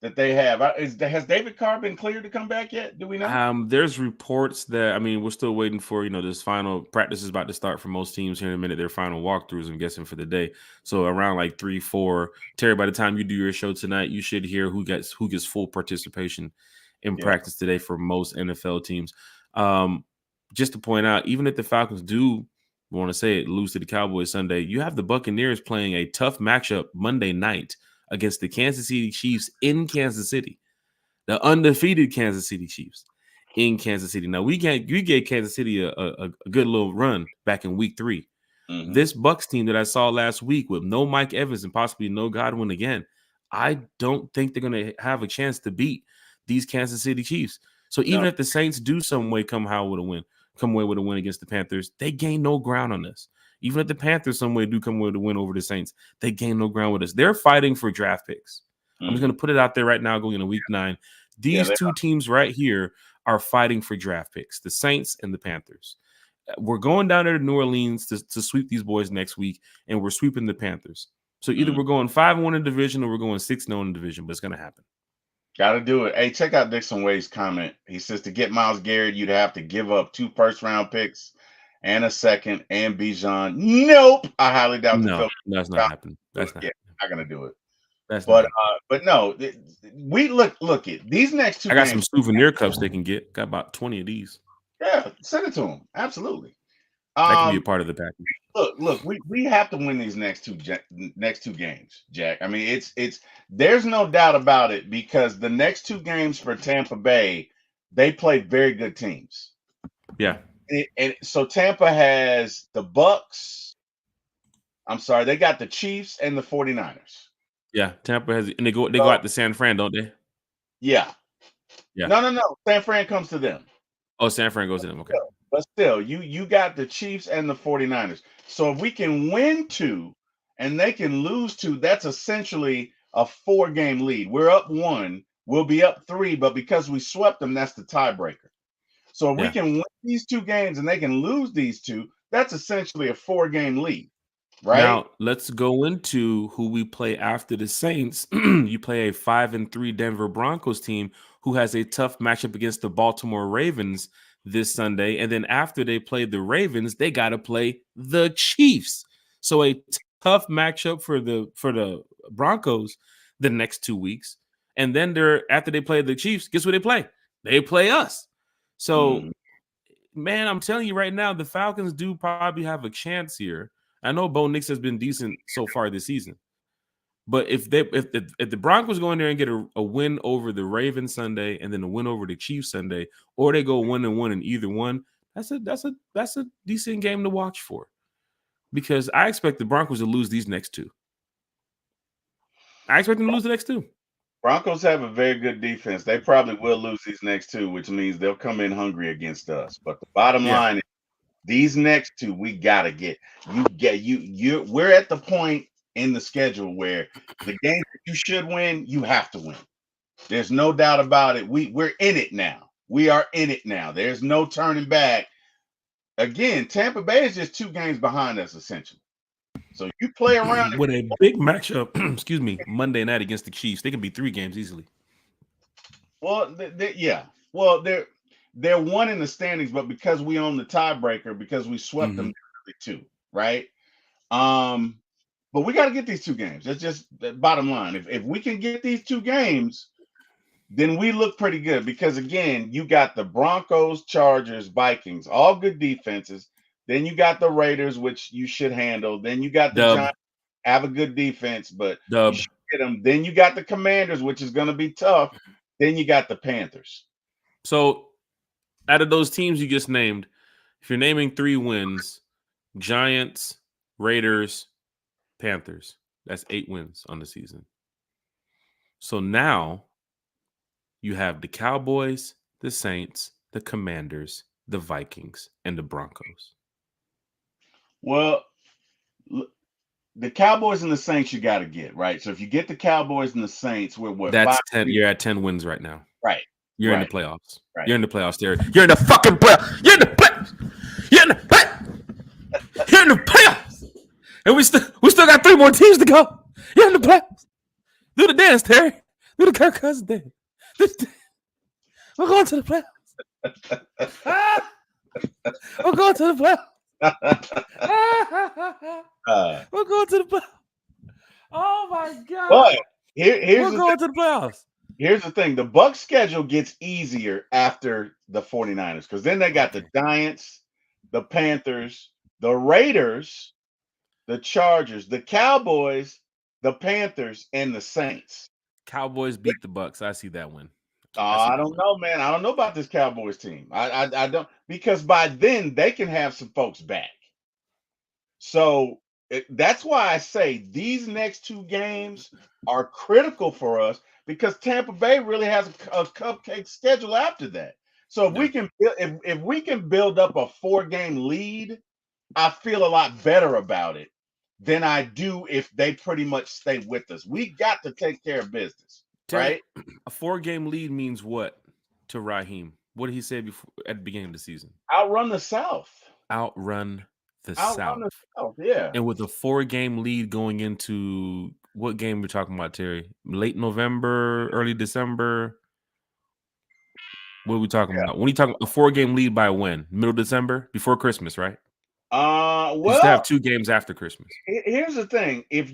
[SPEAKER 2] that they have. Has David Carr been cleared to come back yet? Do we know?
[SPEAKER 1] There's reports that we're still waiting for this final practice is about to start for most teams here in a minute. Their final walkthroughs, I'm guessing, for the day. So around like 3-4. Terry, by the time you do your show tonight, you should hear who gets full participation in
[SPEAKER 2] Yeah.
[SPEAKER 1] practice today for most NFL teams. Just to point out, even if the Falcons do want to say it lose to the Cowboys Sunday, you have the Buccaneers playing a tough matchup Monday night against the Kansas City Chiefs in Kansas City. The undefeated Kansas City Chiefs in Kansas City. Now we gave Kansas City a good little run back in week 3.
[SPEAKER 2] Mm-hmm.
[SPEAKER 1] This Bucs team that I saw last week with no Mike Evans and possibly no Godwin again, I don't think they're going to have a chance to beat these Kansas City Chiefs. So even if the Saints do some way come away with a win against the Panthers, they gain no ground on this. Even if the Panthers some way do come with a win over the Saints, they gain no ground with us. They're fighting for draft picks. I'm just going to put it out there right now going into week 9. These two teams right here are fighting for draft picks, the Saints and the Panthers. We're going down there to New Orleans to sweep these boys next week, and we're sweeping the Panthers. So either we're going 5-1 in division or we're going 6-0 in division, but it's going to happen.
[SPEAKER 2] Got to do it. Hey, check out Dixon Wade's comment. He says to get Myles Garrett, you'd have to give up 2 first-round picks and a second and Bijan. Nope. I highly doubt
[SPEAKER 1] No, that's not happening. That's not
[SPEAKER 2] going to do it.
[SPEAKER 1] That's
[SPEAKER 2] but no, we look at these next 2
[SPEAKER 1] I got
[SPEAKER 2] games.
[SPEAKER 1] some souvenir cups they can get. Got about 20 of these.
[SPEAKER 2] Yeah, send it to them. Absolutely.
[SPEAKER 1] That can be a part of the package.
[SPEAKER 2] Look, we have to win these next two games, Jack. I mean, it's there's no doubt about it because the next 2 games for Tampa Bay, they play very good teams.
[SPEAKER 1] Yeah.
[SPEAKER 2] And so Tampa has the Bucks. I'm sorry, they got the Chiefs and the 49ers.
[SPEAKER 1] Yeah, Tampa has, and they go out to San Fran, don't they?
[SPEAKER 2] Yeah. No. San Fran comes to them.
[SPEAKER 1] Oh, San Fran goes to them. Okay.
[SPEAKER 2] But still, you got the Chiefs and the 49ers. So if we can win 2 and they can lose 2, that's essentially a 4-game lead. We're up 1, we'll be up 3, but because we swept them, that's the tiebreaker. So if we can win these 2 games and they can lose these 2, that's essentially a 4-game lead. Right?
[SPEAKER 1] Now let's go into who we play after the Saints. You play a 5-3 Denver Broncos team who has a tough matchup against the Baltimore Ravens this Sunday. And then after they play the Ravens, they got to play the Chiefs. So a tough matchup for the Broncos the next 2 weeks. And then after they play the Chiefs, guess what they play? They play us. So, man, I'm telling you right now, the Falcons do probably have a chance here. I know Bo Nix has been decent so far this season, but if the Broncos go in there and get a win over the Ravens Sunday and then a win over the Chiefs Sunday, or they go 1-1 in either one, that's a decent game to watch for. Because I expect the Broncos to lose these next 2. I expect them to lose the next 2.
[SPEAKER 2] Broncos have a very good defense. They probably will lose these next 2, which means they'll come in hungry against us. But the bottom line is these next 2 we gotta get. We're at the point in the schedule where the games that you should win, you have to win. There's no doubt about it. We're in it now. We are in it now. There's no turning back. Again, Tampa Bay is just 2 games behind us, essentially. So you play around
[SPEAKER 1] with a big matchup, excuse me, Monday night against the Chiefs. They can be 3 games easily.
[SPEAKER 2] Well, yeah. Well, they're 1 in the standings, but because we own the tiebreaker, because we swept them too, right? But we got to get these 2 games. That's just the bottom line. If we can get these 2 games, then we look pretty good because again, you got the Broncos, Chargers, Vikings, all good defenses. Then you got the Raiders, which you should handle. Then you got the Giants. have a good defense, but
[SPEAKER 1] Dub.
[SPEAKER 2] you should get them. Then you got the Commanders, which is going to be tough. Then you got the Panthers.
[SPEAKER 1] So, out of those teams you just named, if you're naming 3 wins, Giants, Raiders, Panthers, that's 8 wins on the season. So now you have the Cowboys, the Saints, the Commanders, the Vikings, and the Broncos.
[SPEAKER 2] Well, the Cowboys and the Saints you got to get, right? So if you get the Cowboys and the Saints, we're what?
[SPEAKER 1] That's 10. You're at 10 wins right now.
[SPEAKER 2] Right.
[SPEAKER 1] You're in the playoffs.
[SPEAKER 2] Right.
[SPEAKER 1] You're in the playoffs, Terry. You're in the fucking playoffs. You're in the playoffs. You're in the playoffs. You're in the playoffs. And we still got 3 more teams to go. You're in the playoffs. Do the dance, Terry. Do the Kirk Cousins dance. We're going to the playoffs. We're going to the playoffs. We're going to the playoffs. Oh my God.
[SPEAKER 2] But we're
[SPEAKER 1] going to the playoffs.
[SPEAKER 2] Here's the thing. The Bucs schedule gets easier after the 49ers because then they got the Giants, the Panthers, the Raiders, the Chargers, the Cowboys, the Panthers, and the Saints.
[SPEAKER 1] Cowboys beat the Bucs. I see that win.
[SPEAKER 2] I don't know, man. I don't know about this Cowboys team. I don't, because by then they can have some folks back. So that's why I say these next 2 games are critical for us because Tampa Bay really has a cupcake schedule after that. So if we can build up a 4-game lead, I feel a lot better about it than I do if they pretty much stay with us. We got to take care of business, right?
[SPEAKER 1] A 4-game lead means what to Raheem? What did he say before at the beginning of the season?
[SPEAKER 2] Outrun the South.
[SPEAKER 1] Outrun the South.
[SPEAKER 2] Yeah.
[SPEAKER 1] And with a 4-game lead going into what game we're talking about, Terry? Late November, early December. What are we talking about? When you talking a 4-game lead by when? Middle December? Before Christmas, right?
[SPEAKER 2] Well,
[SPEAKER 1] you to have 2 games after Christmas.
[SPEAKER 2] Here's the thing: if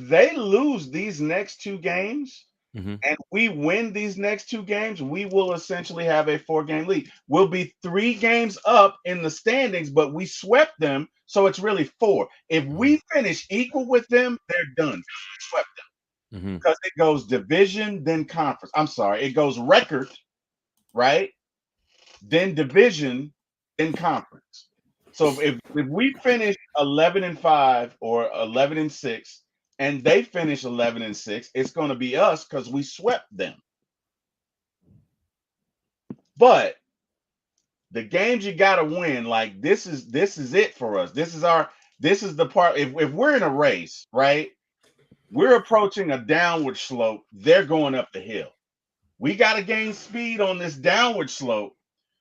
[SPEAKER 2] they lose these next 2 games and we win these next 2 games, we will essentially have a 4-game lead. We'll be 3 games up in the standings, but we swept them, so it's really 4. If we finish equal with them, they're done. We swept them because it goes division, then conference. I'm sorry, it goes record, right? Then division, then conference. So if we finish 11-5 or 11-6, and they finish 11-6, it's going to be us because we swept them. But the games you got to win, like this is it for us. This is the part. If we're in a race, right, we're approaching a downward slope. They're going up the hill. We got to gain speed on this downward slope.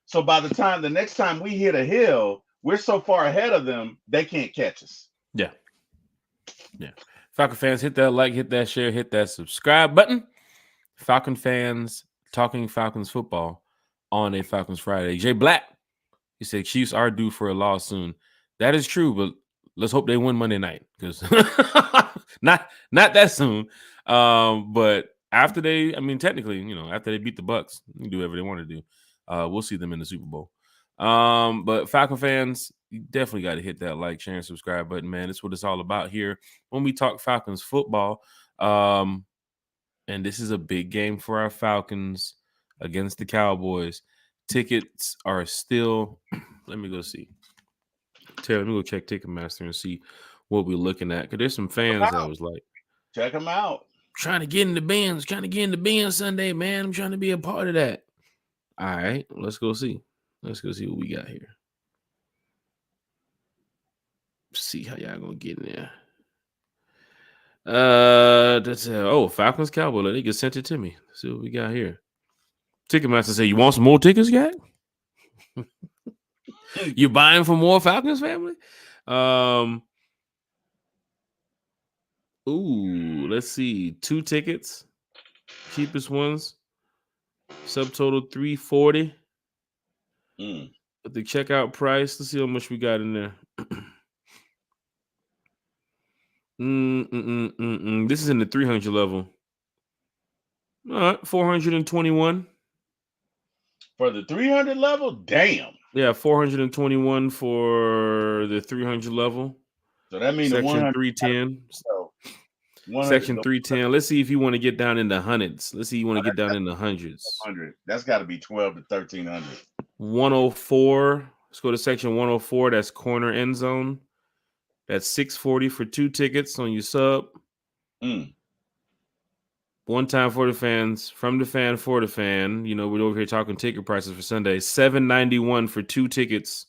[SPEAKER 2] So by the next time we hit a hill, we're so far ahead of them, they can't catch us.
[SPEAKER 1] Yeah. Falcon fans, hit that like, hit that share, hit that subscribe button. Falcon fans talking Falcons football on a Falcons Friday. Jay Black, he said Chiefs are due for a loss soon. That is true, but let's hope they win Monday night because not that soon. But after technically, after they beat the Bucs, they can do whatever they want to do. We'll see them in the Super Bowl. But Falcon fans, you definitely got to hit that like, share, and subscribe button, man. That's what it's all about here when we talk Falcons football. And this is a big game for our Falcons against the Cowboys. Tickets are still, let me go see. Terry, let me go check Ticketmaster and see what we're looking at. Because there's some fans that was like,
[SPEAKER 2] check them out.
[SPEAKER 1] Trying to get in the Benz Sunday, man. I'm trying to be a part of that. All right, let's go see. Let's go see what we got here. See how y'all gonna get in there. That's Falcons Cowboys. They just sent it to me. Let's see what we got here. Ticketmaster say, "You want some more tickets, guy? You buying for more Falcons, family?" Let's see. 2 tickets, cheapest ones. Subtotal $340. But the checkout price, let's see how much we got in there. This is in the 300 level. All right, 421.
[SPEAKER 2] For the 300 level? Damn.
[SPEAKER 1] Yeah, 421 for the 300 level.
[SPEAKER 2] So that means
[SPEAKER 1] section 310.
[SPEAKER 2] So
[SPEAKER 1] Section 310. Let's see if you want to get down in the hundreds. Let's see you want to get down in the hundreds.
[SPEAKER 2] 100. That's got to be 12 to 1300.
[SPEAKER 1] 104. Let's go to section 104. That's corner end zone. That's $640 for 2 tickets on your sub. One time for the fans, from the fan for the fan. You know, we're over here talking ticket prices for Sunday. $791 for 2 tickets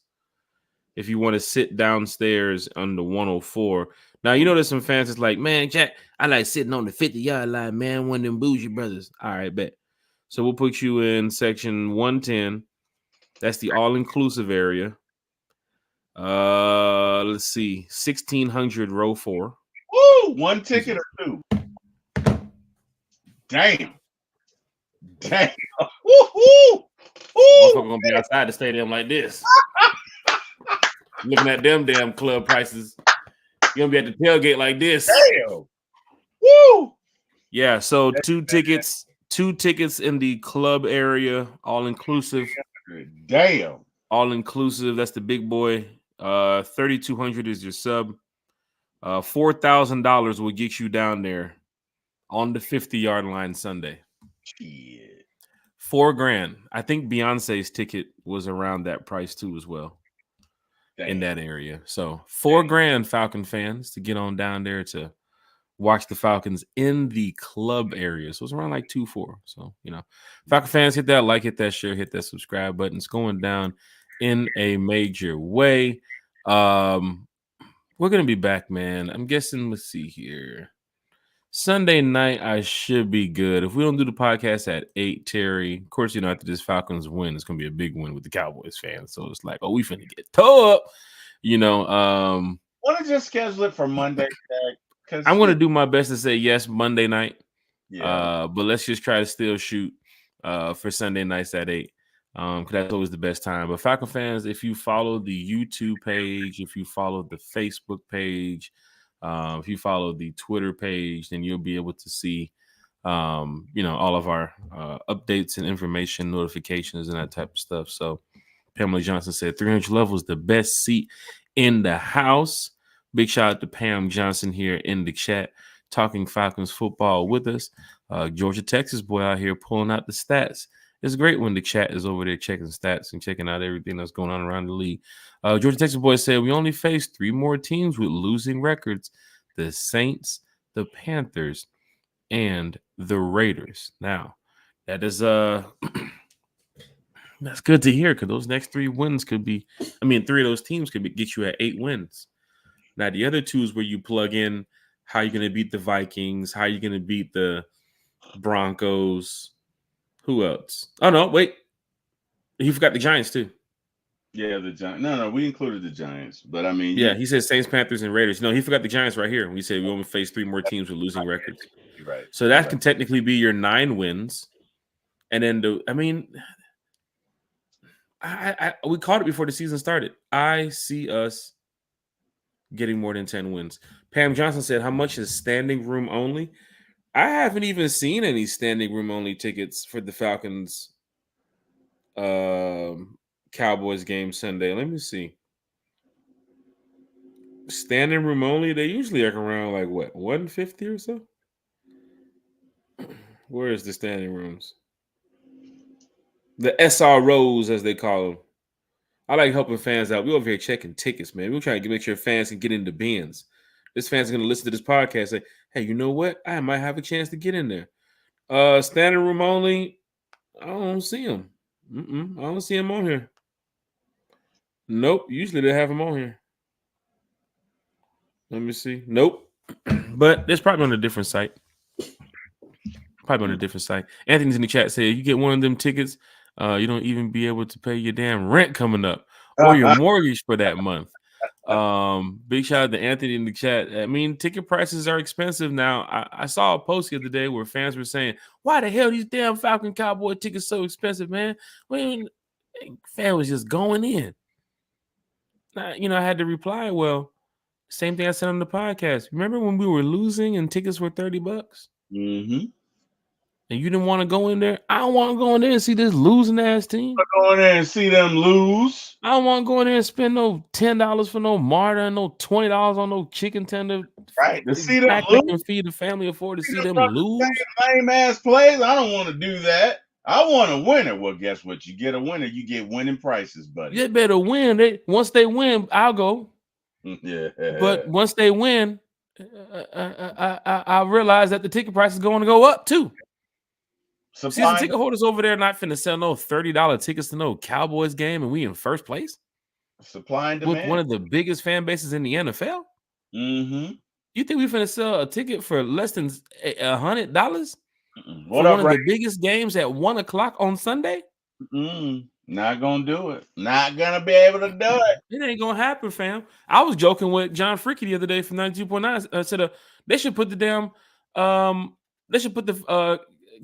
[SPEAKER 1] if you want to sit downstairs on the 104. Now, you know, there's some fans that's like, man, Jack, I like sitting on the 50-yard line, man, one of them bougie brothers. All right, bet. So we'll put you in section 110. That's the all-inclusive area. Let's see, 1600 row 4.
[SPEAKER 2] Woo! 1 ticket or 2? Damn. Woo-hoo!
[SPEAKER 1] Motherfucker gonna be outside the stadium like this. Looking at them damn club prices. You're gonna be at the tailgate like this.
[SPEAKER 2] Damn. Woo!
[SPEAKER 1] Yeah, so 2 tickets in the club area, all inclusive.
[SPEAKER 2] Damn.
[SPEAKER 1] All inclusive. That's the big boy. 3,200 is your sub. $4,000 will get you down there on the 50-yard line Sunday.
[SPEAKER 2] Shit.
[SPEAKER 1] $4,000. I think Beyonce's ticket was around that price too as well. Damn. In that area. So $4,000 Falcon fans to get on down there to watch the Falcons in the club area. So it's around like 2-4. So, you know, Falcon fans, hit that like, hit that share, hit that subscribe button. It's going down in a major way. We're going to be back, man. I'm guessing, let's see here. Sunday night, I should be good. If we don't do the podcast at 8, Terry, of course, you know, after this Falcons win, it's going to be a big win with the Cowboys fans. So it's like, oh, we finna get toe up. You know,
[SPEAKER 2] want to just schedule it for Monday, Jack?
[SPEAKER 1] I'm going to do my best to say yes Monday night.
[SPEAKER 2] Yeah.
[SPEAKER 1] But let's just try to still shoot for Sunday nights at 8. Because that's always the best time. But Falcon fans, if you follow the YouTube page, if you follow the Facebook page, if you follow the Twitter page, then you'll be able to see, you know, all of our updates and information, notifications, and that type of stuff. So Pamela Johnson said 300 level is the best seat in the house. Big shout out to Pam Johnson here in the chat, talking Falcons football with us. Georgia, Texas boy out here pulling out the stats. It's great when the chat is over there checking stats and checking out everything that's going on around the league. Georgia Texas boy said we only face 3 more teams with losing records: the Saints, the Panthers, and the Raiders. Now, that is that's good to hear, because those next 3 wins could be, 3 of those teams could get you at 8 wins. Now, the other 2 is where you plug in how you're going to beat the Vikings, how you're going to beat the Broncos. Who else? Oh, no, wait. You forgot the Giants, too.
[SPEAKER 2] Yeah, the Giants. No, we included the Giants. But,
[SPEAKER 1] yeah, he said Saints, Panthers, and Raiders. No, he forgot the Giants right here. We said we only face 3 more teams with losing records.
[SPEAKER 2] You're right.
[SPEAKER 1] So that can technically be your 9 wins. And then, we called it before the season started. I see us getting more than 10 wins. Pam Johnson said, how much is standing room only? I haven't even seen any standing room only tickets for the Falcons Cowboys game Sunday. Let me see. Standing room only, they usually are around like what, 150 or so? Where is the standing rooms? The SROs, as they call them. I like helping fans out. We're over here checking tickets, man. We're trying to make sure fans can get into Benz. This fans are going to listen to this podcast and say, hey, you know what? I might have a chance to get in there. Standing room only, I don't see them. I don't see them on here. Nope. Usually they have them on here. Let me see. Nope. But it's probably on a different site. Anthony's in the chat said, you get one of them tickets, you don't even be able to pay your damn rent coming up or your mortgage for that month. Big shout out to Anthony in the chat. Ticket prices are expensive now. I saw a post the other day where fans were saying, why the hell these damn Falcon Cowboy tickets so expensive, man? Fan was just going in. I had to reply, well, same thing I said on the podcast. Remember when we were losing and tickets were $30?
[SPEAKER 2] Mm-hmm.
[SPEAKER 1] and you didn't want to go in there, I don't want to go in there and see this losing ass team.
[SPEAKER 2] Go in there and see them lose.
[SPEAKER 1] I don't want to go in there and spend no $10 for no martyr and no $20 on no chicken tender.
[SPEAKER 2] Right. To see them
[SPEAKER 1] Fact
[SPEAKER 2] lose.
[SPEAKER 1] that can feed the family afford to see them
[SPEAKER 2] Same
[SPEAKER 1] lose.
[SPEAKER 2] lame ass plays. I don't want to do that. I want a winner. Well, guess what? You get a winner, you get winning prices, buddy.
[SPEAKER 1] They better win. Once they win, I'll go.
[SPEAKER 2] Yeah.
[SPEAKER 1] But once they win, I realize that the ticket price is going to go up too. Season ticket holders over there not finna sell no $30 tickets to no Cowboys game, and we in first place.
[SPEAKER 2] Supply and demand.
[SPEAKER 1] With one of the biggest fan bases in the NFL.
[SPEAKER 2] Mm-hmm.
[SPEAKER 1] You think we finna sell a ticket for less than $100 for
[SPEAKER 2] one
[SPEAKER 1] of the biggest games at 1 o'clock on Sunday?
[SPEAKER 2] Not gonna do it. Not gonna be able to do it.
[SPEAKER 1] It ain't gonna happen, fam. I was joking with John Fricky the other day from 92.9. I said they should put the damn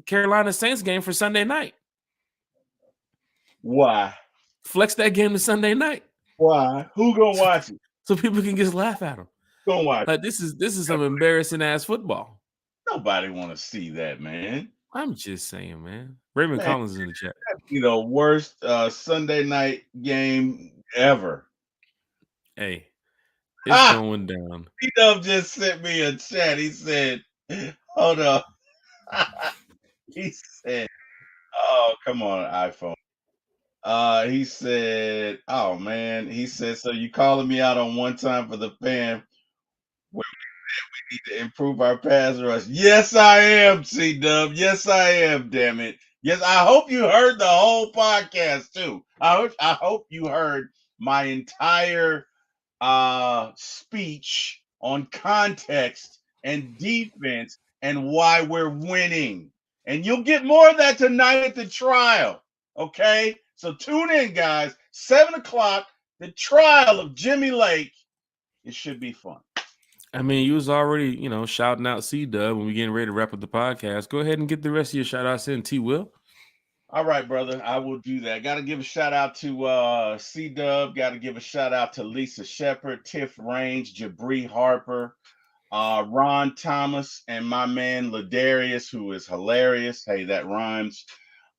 [SPEAKER 1] Carolina Saints game for Sunday night.
[SPEAKER 2] Why?
[SPEAKER 1] Flex that game to Sunday night.
[SPEAKER 2] Why? Who gonna watch it?
[SPEAKER 1] So people can just laugh at them.
[SPEAKER 2] Gonna watch.
[SPEAKER 1] Like this is some embarrassing ass football.
[SPEAKER 2] Nobody want to see that, man.
[SPEAKER 1] I'm just saying, man. Raymond Collins is in the chat.
[SPEAKER 2] That'd be the worst Sunday night game ever.
[SPEAKER 1] Hey, it's going down.
[SPEAKER 2] P-Dub just sent me a chat. He said, hold up. He said, oh, come on, iPhone. He said, oh, man. He said, so you calling me out on one time for the fan when we need to improve our pass rush? Yes, I am, C-Dub. Yes, I am, damn it. Yes, I hope you heard the whole podcast, too. I hope you heard my entire speech on context and defense and why we're winning. And you'll get more of that tonight at the trial. Okay? So tune in, guys. 7 o'clock, the trial of Jimmy Lake. It should be fun.
[SPEAKER 1] I mean, you was already, shouting out C-Dub when we getting ready to wrap up the podcast. Go ahead and get the rest of your shout-outs in, T-Will.
[SPEAKER 2] All right, brother. I will do that. Got to give a shout-out to C-Dub. Got to give a shout-out to Lisa Shepard, Tiff Range, Jabri Harper, Ron Thomas, and my man Ladarius, who is hilarious. Hey, that rhymes.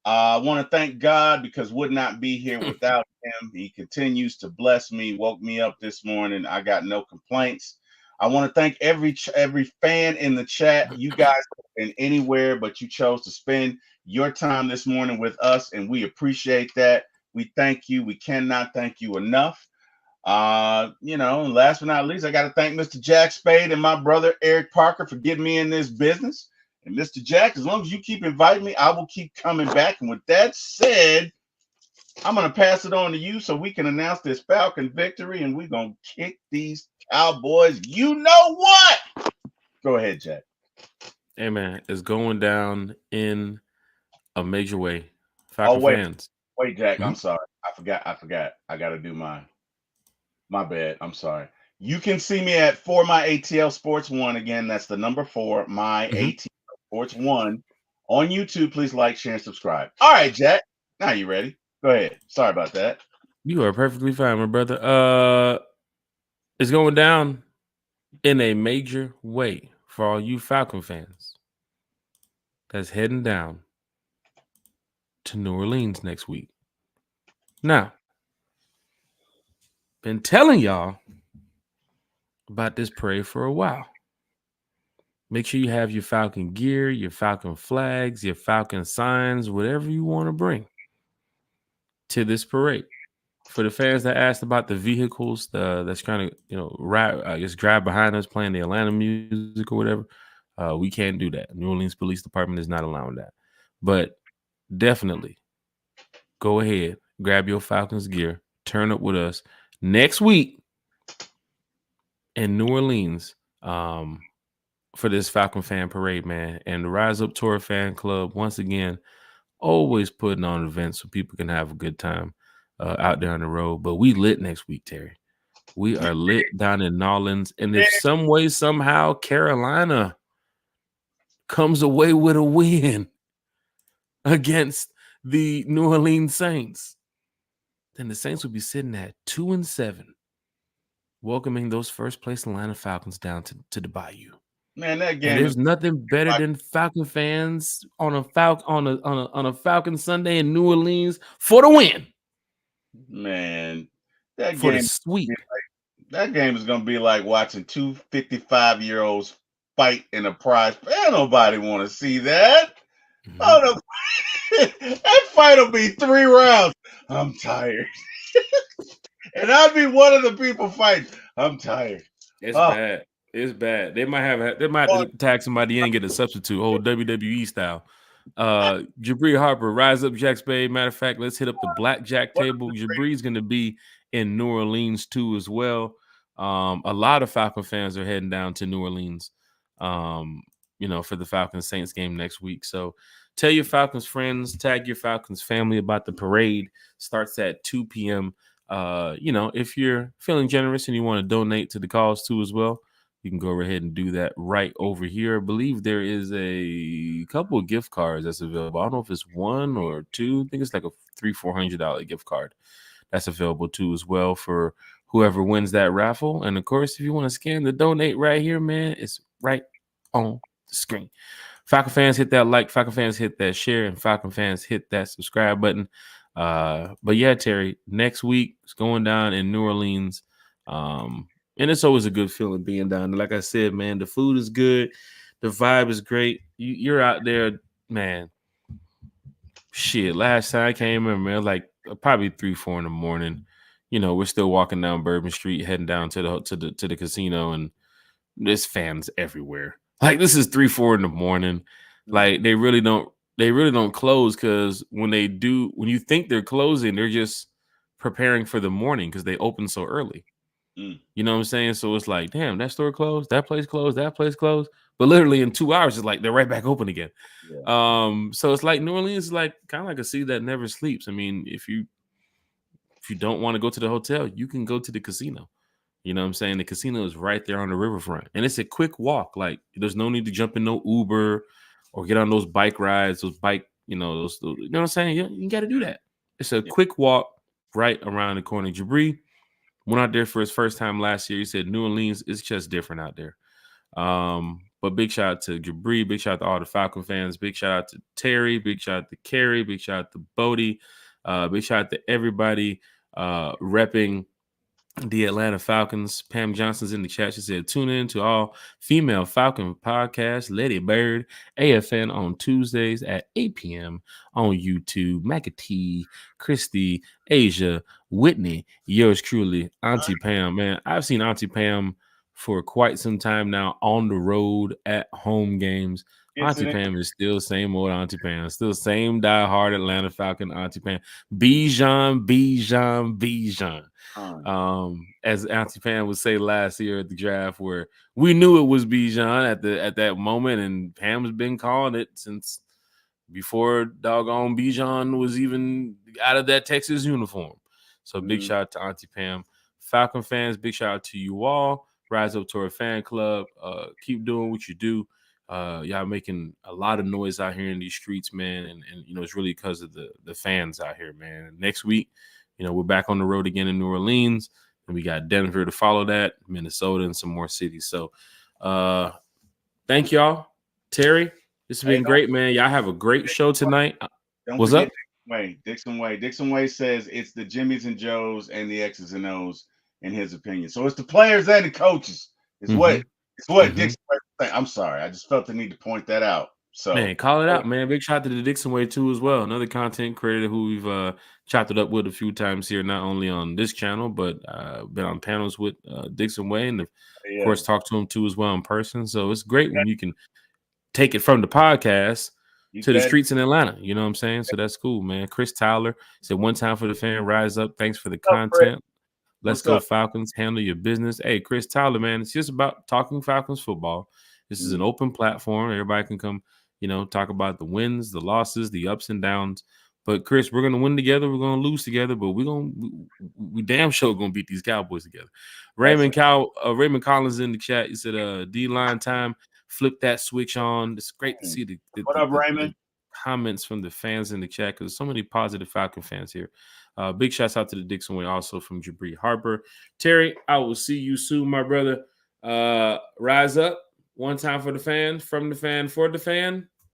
[SPEAKER 2] I want to thank God because would not be here without him. He continues to bless me, woke me up this morning. I got no complaints. I want to thank every fan in the chat. You guys have been anywhere, but you chose to spend your time this morning with us, and we appreciate that. We thank you. We cannot thank you enough. And last but not least, I got to thank Mr. Jack Spade and my brother Eric Parker for getting me in this business. And Mr. Jack, as long as you keep inviting me, I will keep coming back. And with that said, I'm going to pass it on to you so we can announce this Falcon victory, and we're going to kick these Cowboys. You know what? Go ahead, Jack.
[SPEAKER 1] Hey, man, it's going down in a major way. Falcon fans.
[SPEAKER 2] Wait, Jack, I'm sorry. I forgot. I got to do my bad. I'm sorry. You can see me at For My ATL Sports 1. Again, that's the number 4, My ATL Sports 1 on YouTube. Please like, share, and subscribe. All right, Jack. Now you ready? Go ahead. Sorry about that.
[SPEAKER 1] You are perfectly fine, my brother. It's going down in a major way for all you Falcon fans that's heading down to New Orleans next week. Now, been telling y'all about this parade for a while. Make sure you have your Falcon gear, your Falcon flags, your Falcon signs, whatever you want to bring to this parade. For the fans that asked about the vehicles that's kind of, drive behind us playing the Atlanta music or whatever, we can't do that. New Orleans Police Department is not allowing that. But definitely go ahead, grab your Falcons gear, turn up with us next week in New Orleans for this Falcon fan parade, man. And the Rise Up Tour Fan Club, once again, always putting on events so people can have a good time out there on the road. But we lit next week, Terry. We are lit down in New Orleans. And if some way, somehow, Carolina comes away with a win against the New Orleans Saints, then the Saints will be sitting at 2-7, welcoming those first place Atlanta Falcons down to the Bayou.
[SPEAKER 2] Man, that
[SPEAKER 1] And
[SPEAKER 2] game is
[SPEAKER 1] there's nothing better
[SPEAKER 2] like,
[SPEAKER 1] than Falcon fans on a Falcon Sunday in New Orleans for the win,
[SPEAKER 2] man, that
[SPEAKER 1] for the
[SPEAKER 2] game
[SPEAKER 1] sweep.
[SPEAKER 2] that game is gonna be like watching two 55-year-olds fight in a prize. Man, nobody want to see that.
[SPEAKER 1] Mhm.
[SPEAKER 2] Oh, that fight will be 3 rounds. I'm tired. And I'll be one of the people fighting. I'm tired.
[SPEAKER 1] It's
[SPEAKER 2] Oh,
[SPEAKER 1] bad. It's bad. They might have to tag somebody in and get a substitute, whole WWE style. Jabri Harper, Rise Up Jack Spade. Matter of fact, let's hit up the blackjack
[SPEAKER 2] what
[SPEAKER 1] table. Jabri's going to be in New Orleans too as well. A lot of Falcon fans are heading down to New Orleans, for the Falcons Saints game next week. So tell your Falcons friends, tag your Falcons family about the parade. Starts at 2 p.m. If you're feeling generous and you want to donate to the cause too as well, you can go ahead and do that right over here. I believe there is a couple of gift cards that's available. I don't know if it's one or two. I think it's like a $300-$400 gift card that's available too as well for whoever wins that raffle. And of course, if you want to scan the donate right here, man, it's right on the screen. Falcon fans, hit that like. Falcon fans, hit that share. And Falcon fans, hit that subscribe button. But yeah, Terry, next week it's going down in New Orleans. And it's always a good feeling being down there. Like I said, man, the food is good. The vibe is great. You're out there, man. Shit, last time I came in, man, like probably 3-4 in the morning. We're still walking down Bourbon Street, heading down to the casino, and there's fans everywhere. Like this is 3-4 in the morning. Like they really don't close, because when you think they're closing, they're just preparing for the morning because they open so early. You know what I'm saying? So it's like, damn, that store closed, that place closed, that place closed. But literally in 2 hours, it's like they're right back open again.
[SPEAKER 2] Yeah.
[SPEAKER 1] So it's like New Orleans is like kind of like a city that never sleeps. I mean, if you don't want to go to the hotel, you can go to the casino. You know what I'm saying? The casino is right there on the riverfront, and it's a quick walk. Like there's no need to jump in no Uber or get on those bike rides, those bike, you know what I'm saying? You got to do that. It's a quick walk right around the corner. Jabri went out there for his first time last year. He said New Orleans is just different out there. But big shout out to Jabri, big shout out to all the Falcon fans, big shout out to Terry, big shout out to Carrie, big shout out to Bodie, big shout out to everybody repping the Atlanta Falcons. Pam Johnson's in the chat. She said, tune in to all female Falcon podcast, Lady Bird, AFN on Tuesdays at 8 p.m. on YouTube. McAtee, Christy, Asia, Whitney, yours truly, Auntie Pam. Man, I've seen Auntie Pam for quite some time now on the road at home games. Auntie Pam is still same old Auntie Pam. Still same diehard Atlanta Falcon Auntie Pam. Bijan. As Auntie Pam would say last year at the draft, where we knew it was Bijan at that moment, and Pam's been calling it since before doggone Bijan was even out of that Texas uniform. So big shout out to Auntie Pam. Falcon fans, big shout out to you all. Rise up to our fan club. Keep doing what you do. Y'all making a lot of noise out here in these streets, man, and it's really because of the fans out here, man. Next week, we're back on the road again in New Orleans, and we got Denver to follow that, Minnesota, and some more cities. So thank y'all. Terry, this has been great, man. Y'all have a great show tonight. What's up?
[SPEAKER 2] Dixon Way. Dixon Way says it's the Jimmys and Joes and the X's and O's in his opinion. So it's the players and the coaches. It's what Dixon Way saying. I'm sorry. I just felt the need to point that out. So
[SPEAKER 1] man, call it out, man. Big shout out to the Dixon Way too as well. Another content creator who we've chopped it up with a few times here, not only on this channel, but been on panels with Dixon Way, and of course talked to him too as well in person. So it's great when you can take it from the podcast to the streets in Atlanta. You know what I'm saying? So that's cool, man. Chris Tyler said, one time for the fan, rise up. Thanks for the content. Let's go Falcons. Handle your business. Hey, Chris Tyler, man, it's just about talking Falcons football. This is an open platform. Everybody can come, talk about the wins, the losses, the ups and downs. But Chris, we're going to win together. We're going to lose together, but we damn sure going to beat these Cowboys together. Raymond Collins in the chat. He said, D-line time. Flip that switch on. It's great to see the comments from the fans in the chat, because there's so many positive Falcon fans here. Big shouts out to the Dixon Way also from Jabri Harper. Terry, I will see you soon, my brother. Rise up. One time for the fan, from the fan, for the fan.